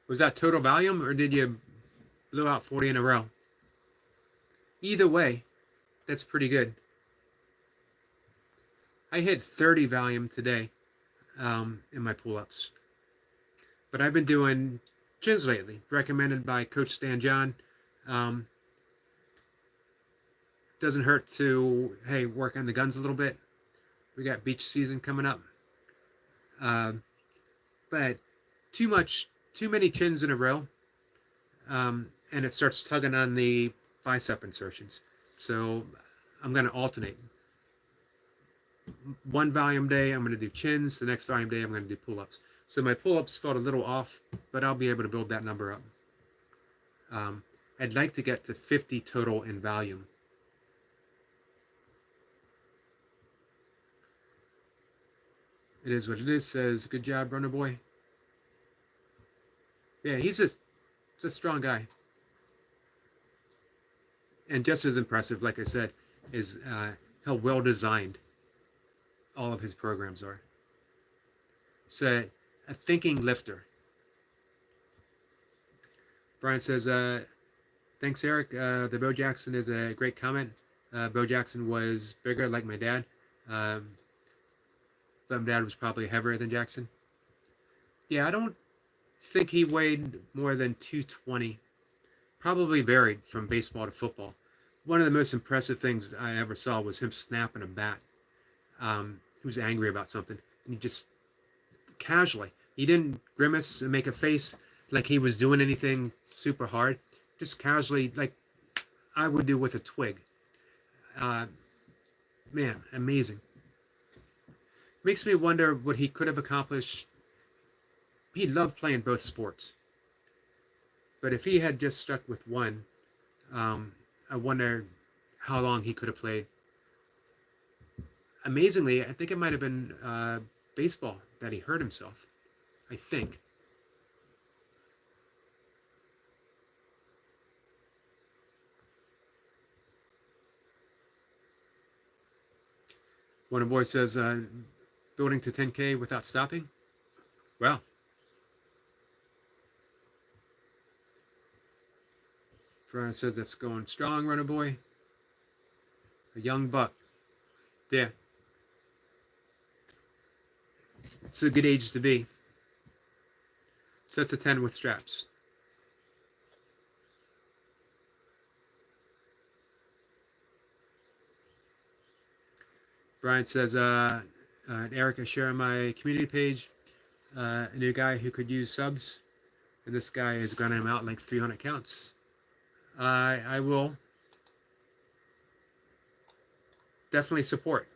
Was that total volume, or did you blow out 40 in a row? Either way, that's pretty good. I hit 30 volume today in my pull-ups. But I've been doing chins lately, recommended by Coach Stan John. Doesn't hurt to, hey, work on the guns a little bit. We got beach season coming up. But too many chins in a row, and it starts tugging on the bicep insertions. So I'm going to alternate. One volume day, I'm going to do chins. The next volume day, I'm going to do pull-ups. So my pull-ups felt a little off, but I'll be able to build that number up. I'd like to get to 50 total in volume. It is what it is, says, good job, Runner Boy. Yeah, he's a strong guy. And just as impressive, like I said, is how well designed all of his programs are. So, a thinking lifter. Brian says, thanks, Eric. The Bo Jackson is a great comment. Bo Jackson was bigger, like my dad. But my dad was probably heavier than Jackson. Yeah, I don't think he weighed more than 220. Probably varied from baseball to football. One of the most impressive things I ever saw was him snapping a bat. He was angry about something, and he just casually, he didn't grimace and make a face like he was doing anything super hard. Just casually, like I would do with a twig. Man, amazing. Makes me wonder what he could have accomplished. He loved playing both sports. But if he had just stuck with one, I wonder how long he could have played. Amazingly, I think it might have been baseball that he hurt himself. I think. One boy says, building to 10K without stopping? Well, Brian says that's going strong, runner boy. A young buck. Yeah. It's a good age to be. Sets a 10 with straps. Brian says, Eric, I share on my community page a new guy who could use subs, and this guy is grinding him out like 300 counts. I will definitely support.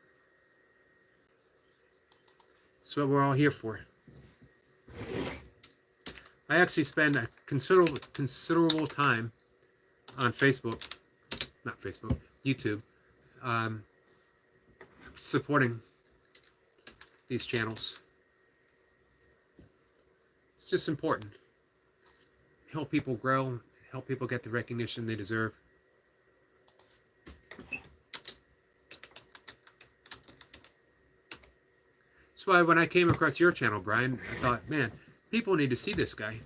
That's what we're all here for. I actually spend a considerable time on YouTube, supporting these channels. It's just important. Help people grow, help people get the recognition they deserve. That's why when I came across your channel, Brian, I thought, man, people need to see this guy.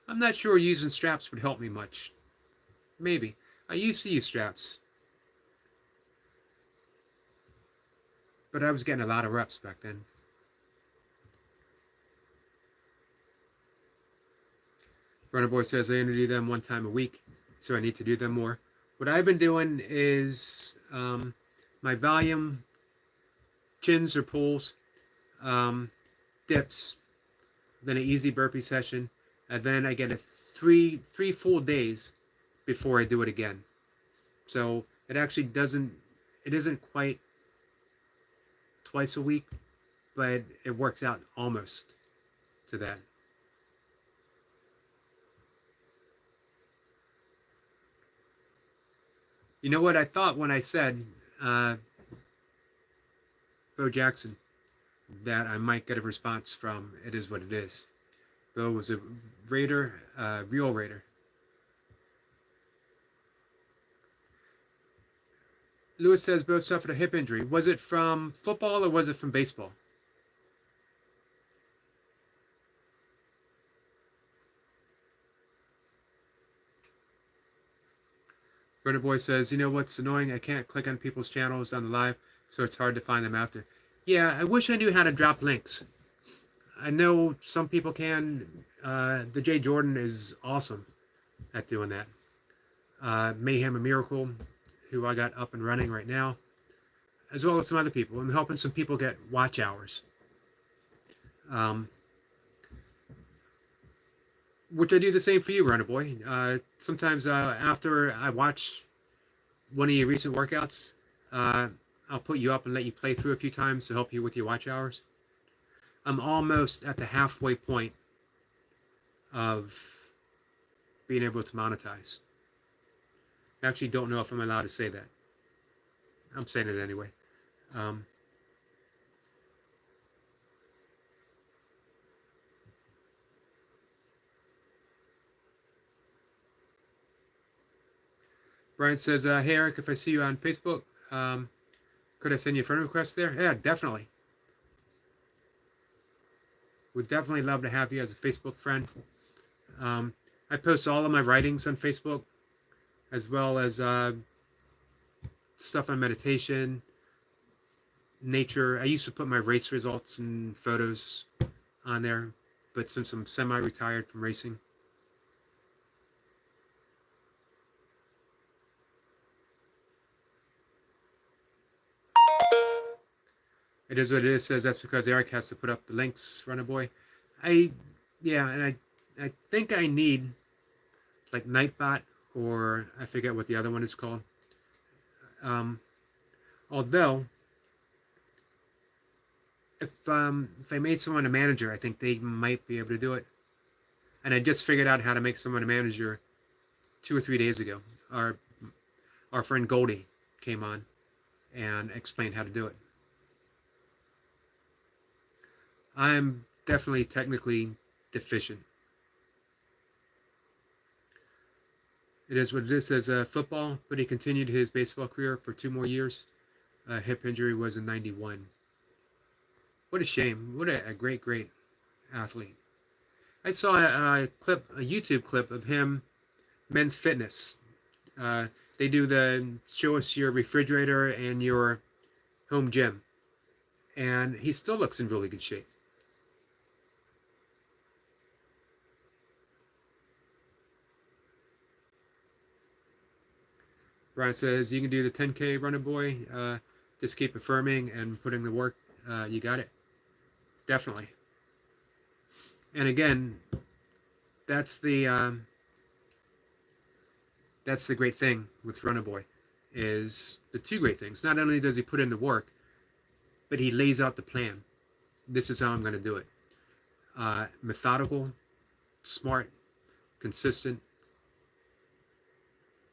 I'm not sure using straps would help me much. Maybe. I used to use straps, but I was getting a lot of reps back then. Runner Boy says I only do them one time a week, so I need to do them more. What I've been doing is my volume, chins or pulls, dips, then an easy burpee session, and then I get three full days before I do it again. So it actually isn't quite twice a week, but it works out almost to that. You know what I thought when I said Bo Jackson that I might get a response from It Is What It Is. Bo was a Raider, real Raider. Lewis says Bo suffered a hip injury. Was it from football or was it from baseball? Brother Boy says, you know what's annoying? I can't click on people's channels on the live, so it's hard to find them after. Yeah, I wish I knew how to drop links. I know some people can. The Jay Jordan is awesome at doing that. Mayhem and Miracle, who I got up and running right now, as well as some other people. I'm helping some people get watch hours. Which I do the same for you, Runner Boy. Sometimes after I watch one of your recent workouts, I'll put you up and let you play through a few times to help you with your watch hours. I'm almost at the halfway point of being able to monetize. I actually don't know if I'm allowed to say that. I'm saying it anyway. Brian says, hey Eric, if I see you on Facebook, could I send you a friend request there? Yeah, definitely. Would definitely love to have you as a Facebook friend. I post all of my writings on Facebook, as well as stuff on meditation, nature. I used to put my race results and photos on there, but since I'm semi-retired from racing, It Is What It Is says that's because Eric has to put up the links, Runner Boy. Yeah, and I think I need like Nightbot, or I forget what the other one is called. Although, if I made someone a manager, I think they might be able to do it. And I just figured out how to make someone a manager 2 or 3 days ago. Our friend Goldie came on and explained how to do it. I'm definitely technically deficient. It Is What It Is says football, but he continued his baseball career for 2 more years. hip injury was in '91. What a shame. What a great, great athlete. I saw a YouTube clip of him, men's fitness. Uh, they do the show us your refrigerator and your home gym, and he still looks in really good shape. Brian says you can do the 10K runner boy. Just keep affirming and putting the work. You got it. Definitely. And again, that's the great thing with Runner Boy, is the two great things. Not only does he put in the work, but he lays out the plan. This is how I'm going to do it. Methodical, smart, consistent.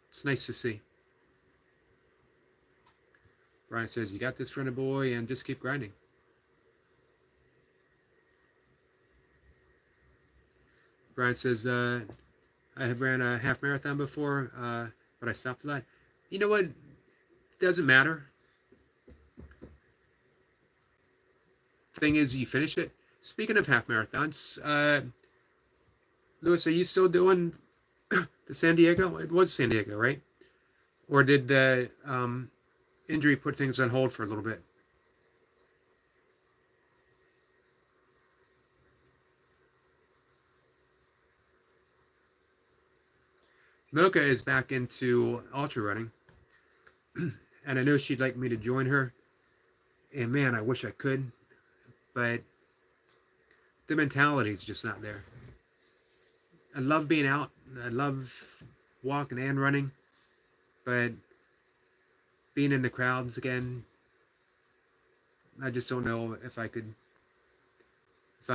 It's nice to see. Brian says, you got this, Runner Boy, and just keep grinding. Brian says, I have ran a half marathon before, but I stopped a lot. You know what? It doesn't matter. Thing is, you finish it. Speaking of half marathons, Lewis, are you still doing the San Diego? It was San Diego, right? Or did the injury put things on hold for a little bit? Mocha is back into ultra running, and I know she'd like me to join her. And man, I wish I could, but the mentality is just not there. I love being out. I love walking and running, but being in the crowds again, I just don't know if I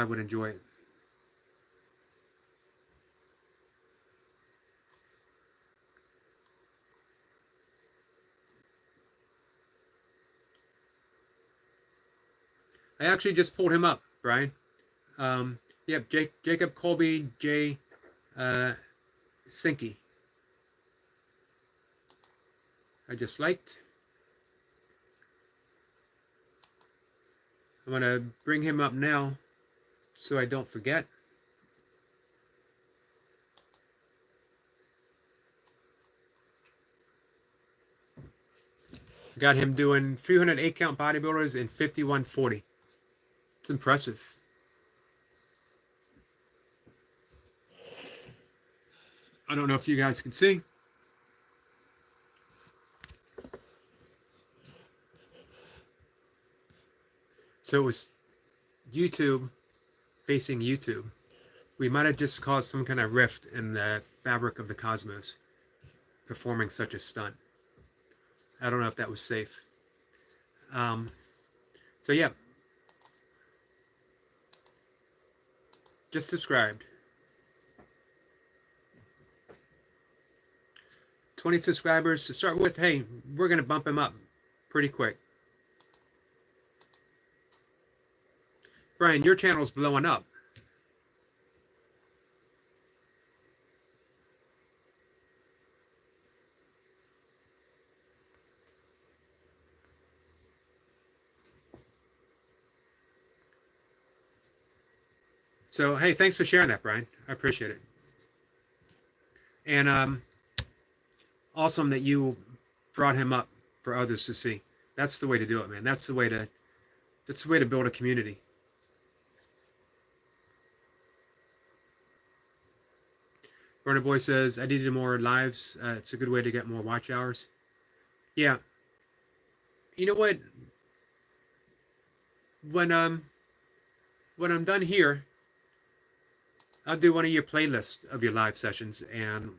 would enjoy it. I actually just pulled him up, Brian. Yep, Jacob Colby J. Sinky. I just liked. I'm going to bring him up now so I don't forget. Got him doing 308 count bodybuilders in 51:40. It's impressive. I don't know if you guys can see. So it was YouTube facing YouTube. We might have just caused some kind of rift in the fabric of the cosmos performing such a stunt. I don't know if that was safe. So yeah. Just subscribed. 20 subscribers to start with. Hey, we're going to bump him up pretty quick. Brian, your channel's blowing up. So, hey, thanks for sharing that, Brian. I appreciate it. And awesome that you brought him up for others to see. That's the way to do it, man. That's the way to build a community. Burner Boy says, I needed more lives. It's a good way to get more watch hours. Yeah. You know what? When I'm done here, I'll do one of your playlists of your live sessions and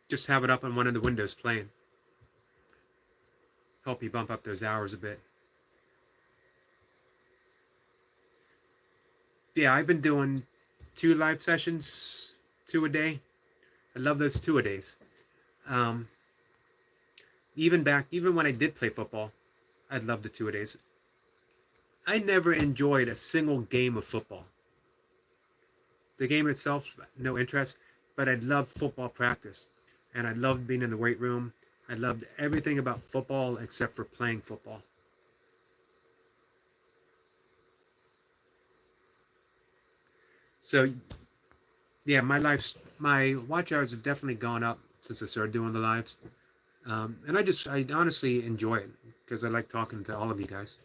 just have it up on one of the windows playing. Help you bump up those hours a bit. Yeah, I've been doing 2 live sessions, 2 a day. I love those 2-a-days. Even when I did play football, I loved the 2-a-days. I never enjoyed a single game of football. The game itself, no interest, but I loved football practice. And I loved being in the weight room. I loved everything about football except for playing football. So yeah, my watch hours have definitely gone up since I started doing the lives. And I honestly enjoy it because I like talking to all of you guys.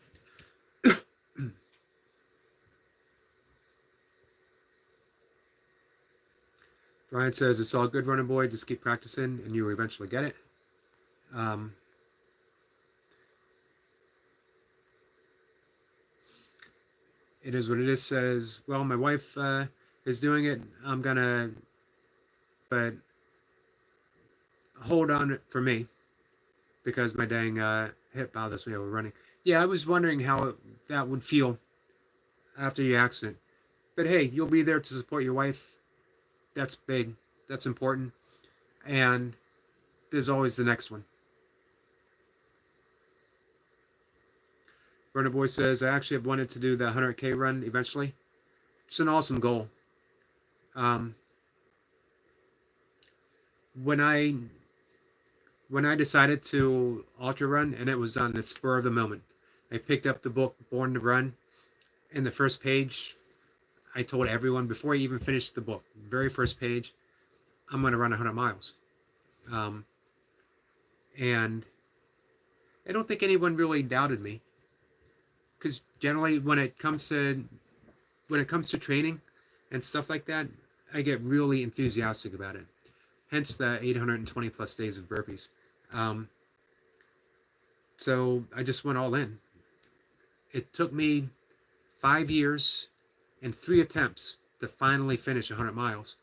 Brian says, it's all good, running boy. Just keep practicing and you will eventually get it. Um, it is what it is. Says, well, my wife is doing it. I'm going to, but hold on for me because my dang hip bothers me while running. Yeah, I was wondering how that would feel after your accident. But hey, you'll be there to support your wife. That's big. That's important. And there's always the next one. Runner Boy says, I actually have wanted to do the 100K run eventually. It's an awesome goal. Um, when I decided to ultra run, and it was on the spur of the moment, I picked up the book Born to Run. In the first page, I told everyone before I even finished the book, very first page, I'm going to run 100 miles. And I don't think anyone really doubted me, because generally when it comes to training and stuff like that, I get really enthusiastic about it. Hence the 820 plus days of burpees. So I just went all in. It took me 5 years and 3 attempts to finally finish 100 miles.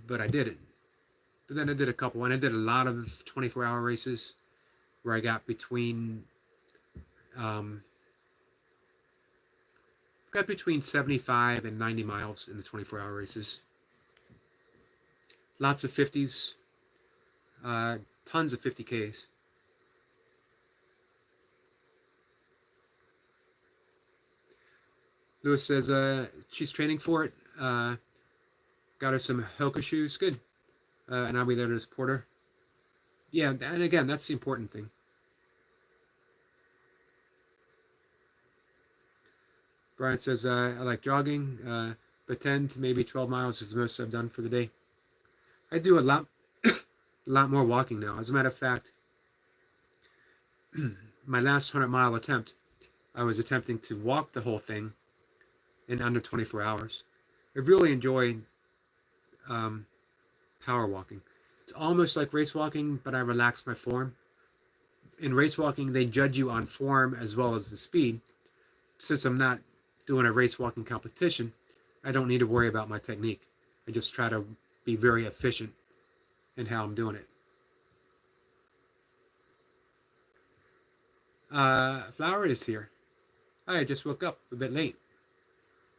But I did it. But then I did a couple, and I did a lot of 24-hour races where I got between 75 and 90 miles in the 24-hour races. Lots of 50s, tons of 50Ks. Lewis says she's training for it. Got her some Hoka shoes. Good. And I'll be there to support her. Yeah, and again, that's the important thing. Brian says, I like jogging, but 10 to maybe 12 miles is the most I've done for the day. I do a lot, a lot more walking now. As a matter of fact, my last 100-mile attempt, I was attempting to walk the whole thing in under 24 hours. I really enjoy power walking. It's almost like race walking, but I relax my form. In race walking, they judge you on form as well as the speed. Since I'm not doing a race walking competition, I don't need to worry about my technique. I just try to be very efficient in how I'm doing it. Flower is here. I just woke up a bit late.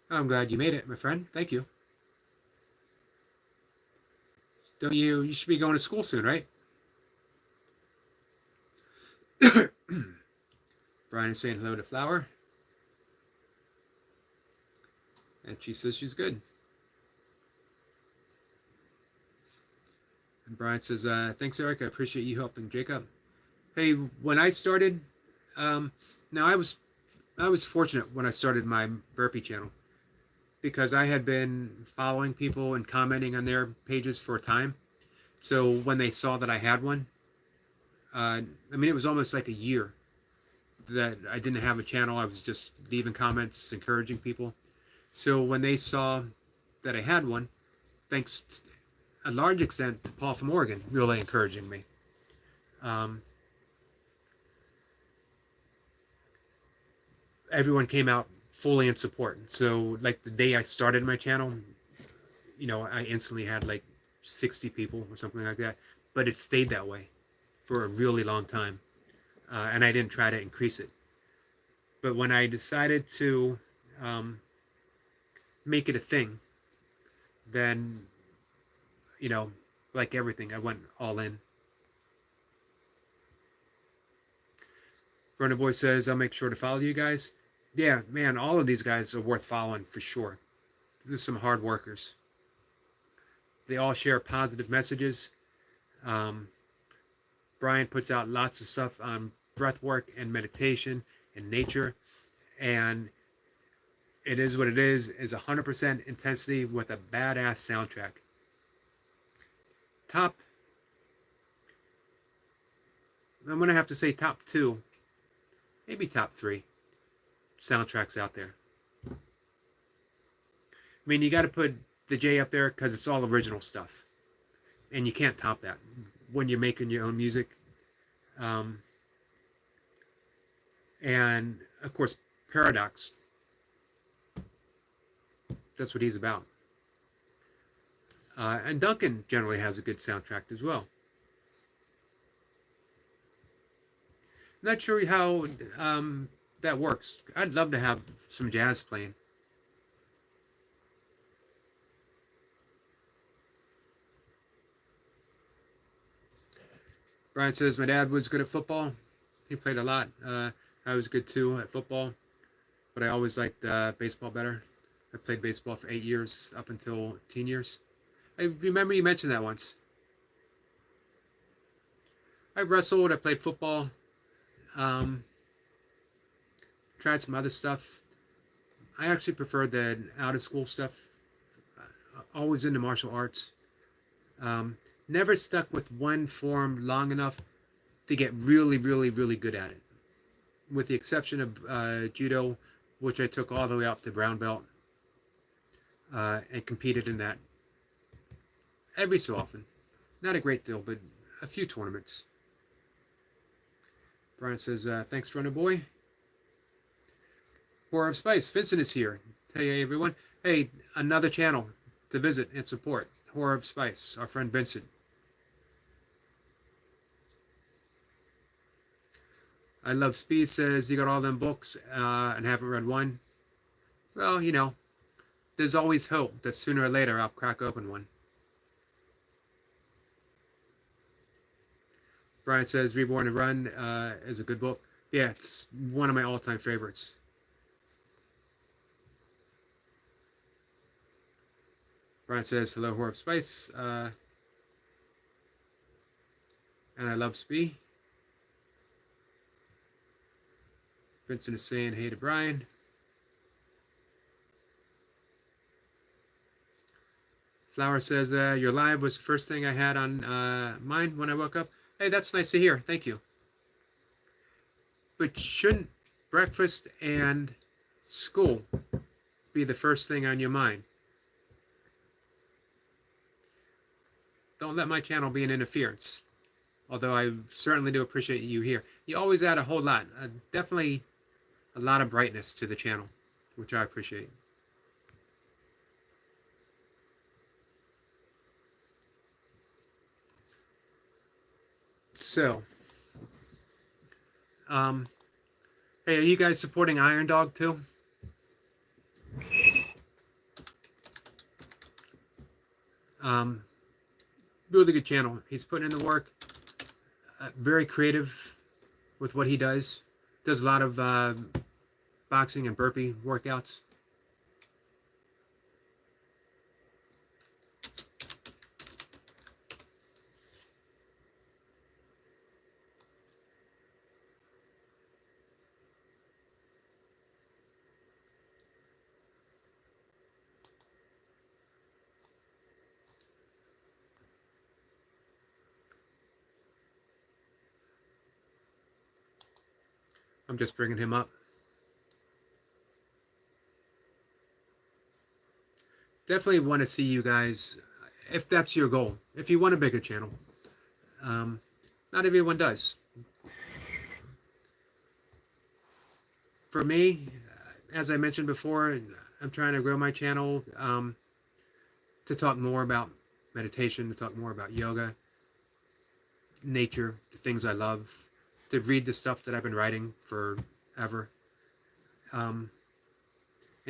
I'm glad you made it, my friend. Thank you. Don't you should be going to school soon, right? Brian is saying hello to Flower. And she says she's good. And Brian says, thanks, Eric. I appreciate you helping Jacob. Hey, when I started, now I was fortunate when I started my burpee channel because I had been following people and commenting on their pages for a time. So when they saw that I had one, it was almost like a year that I didn't have a channel. I was just leaving comments, encouraging people. So when they saw that I had one, thanks a large extent to Paul from Oregon, really encouraging me. Everyone came out fully in support. So like the day I started my channel, I instantly had like 60 people or something like that. But it stayed that way for a really long time. And I didn't try to increase it. But when I decided to make it a thing, then, like everything, I went all in. Verna Boy says, I'll make sure to follow you guys. Yeah, man, all of these guys are worth following for sure. These are some hard workers. They all share positive messages. Brian puts out lots of stuff on breath work and meditation and nature. And It is what it is 100% intensity with a badass soundtrack. I'm going to have to say top 2, maybe top 3 soundtracks out there. I mean, you got to put the J up there because it's all original stuff. And you can't top that when you're making your own music. And, of course, Paradox. That's what he's about. And Duncan generally has a good soundtrack as well. Not sure how that works. I'd love to have some jazz playing. Brian says, my dad was good at football. He played a lot. I was good too at football, but I always liked baseball better. I played baseball for 8 years, up until teen years. I remember you mentioned that once. I wrestled, I played football, tried some other stuff. I actually preferred the out-of-school stuff. Always into martial arts. Never stuck with one form long enough to get really, really, really good at it. With the exception of judo, which I took all the way up to brown belt, and competed in that every so often. Not a great deal, but a few tournaments. Brian says, thanks, Runner Boy. Horror of Spice, Vincent is here. Hey, everyone. Hey, another channel to visit and support. Horror of Spice, our friend Vincent. I Love Speed says, you got all them books and haven't read one. Well, you know, there's always hope that sooner or later I'll crack open one. Brian says, Reborn and Run is a good book. Yeah, it's one of my all-time favorites. Brian says, hello, Horror of Spice. And I Love Spee. Vincent is saying hey to Brian. Flower says, your live was the first thing I had on mine when I woke up. Hey, that's nice to hear. Thank you. But shouldn't breakfast and school be the first thing on your mind? Don't let my channel be an interference. Although I certainly do appreciate you here. You always add a whole lot. Definitely a lot of brightness to the channel, which I appreciate. So, hey, are you guys supporting Iron Dog too? Really good channel. He's putting in the work. Very creative with what he does. Does a lot of boxing and burpee workouts. I'm just bringing him up. Definitely want to see you guys, if that's your goal. If you want a bigger channel. Not everyone does. For me, as I mentioned before, I'm trying to grow my channel to talk more about meditation, to talk more about yoga, nature, the things I love, to read the stuff that I've been writing forever, and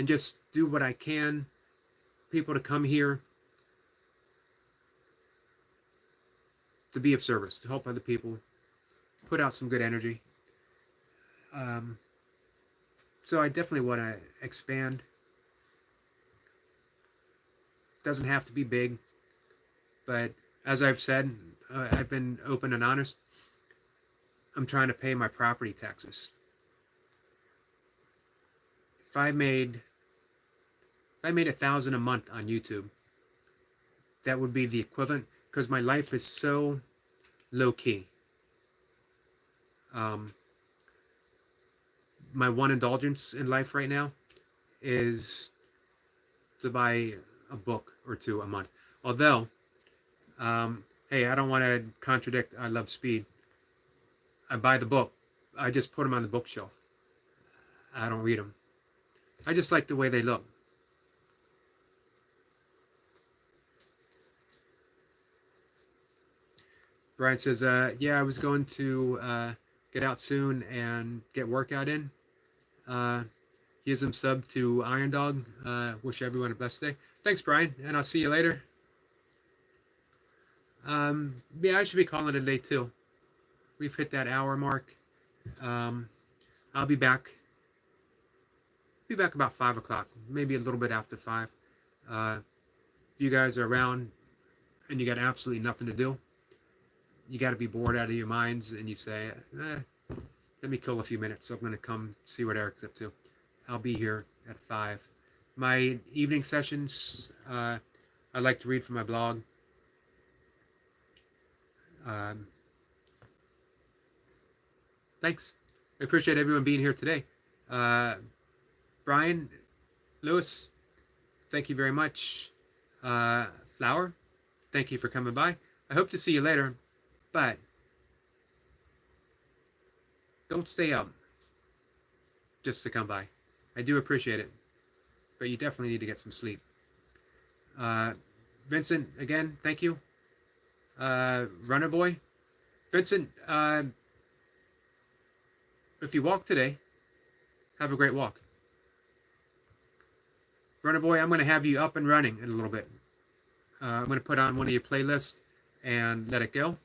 just do what I can. People to come here to be of service, to help other people, put out some good energy. So I definitely want to expand. Doesn't have to be big, but as I've said, I've been open and honest. I'm trying to pay my property taxes. If I made If I made 1,000 a month on YouTube, that would be the equivalent, because my life is so low key. My one indulgence in life right now is to buy a book or two a month. Although, hey, I don't want to contradict I Love Speed. I buy the book. I just put them on the bookshelf. I don't read them. I just like the way they look. Brian says, yeah, I was going to get out soon and get workout in. He is sub to Iron Dog. Wish everyone a blessed day. Thanks, Brian, and I'll see you later. Yeah, I should be calling it a day too. We've hit that hour mark. I'll be back. Be back about 5 o'clock, maybe a little bit after 5. If you guys are around and you got absolutely nothing to do, you got to be bored out of your minds, and you say, let me kill a few minutes. So I'm going to come see what Eric's up to. I'll be here at 5. My evening sessions, I like to read from my blog. Thanks. I appreciate everyone being here today. Brian, Lewis, thank you very much. Flower, thank you for coming by. I hope to see you later, but don't stay up just to come by. I do appreciate it, but you definitely need to get some sleep. Vincent, again, thank you. Runner Boy, Vincent, if you walk today, have a great walk. Runner Boy, I'm going to have you up and running in a little bit. I'm going to put on one of your playlists and let it go.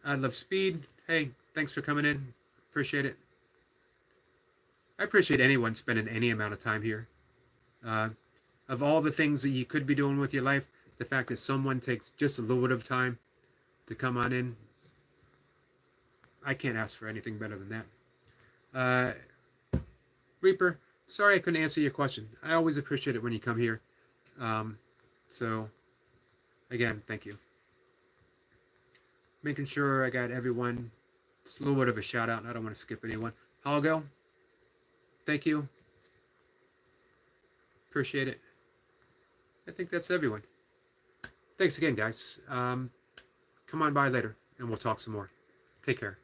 I Love Speed. Hey, thanks for coming in. Appreciate it. I appreciate anyone spending any amount of time here. Of all the things that you could be doing with your life, the fact that someone takes just a little bit of time to come on in, I can't ask for anything better than that. Reaper, sorry I couldn't answer your question. I always appreciate it when you come here. So, again, thank you. Making sure I got everyone. It's a little bit of a shout out. I don't want to skip anyone. Holgo, thank you. Appreciate it. I think that's everyone. Thanks again, guys. Come on by later, and we'll talk some more. Take care.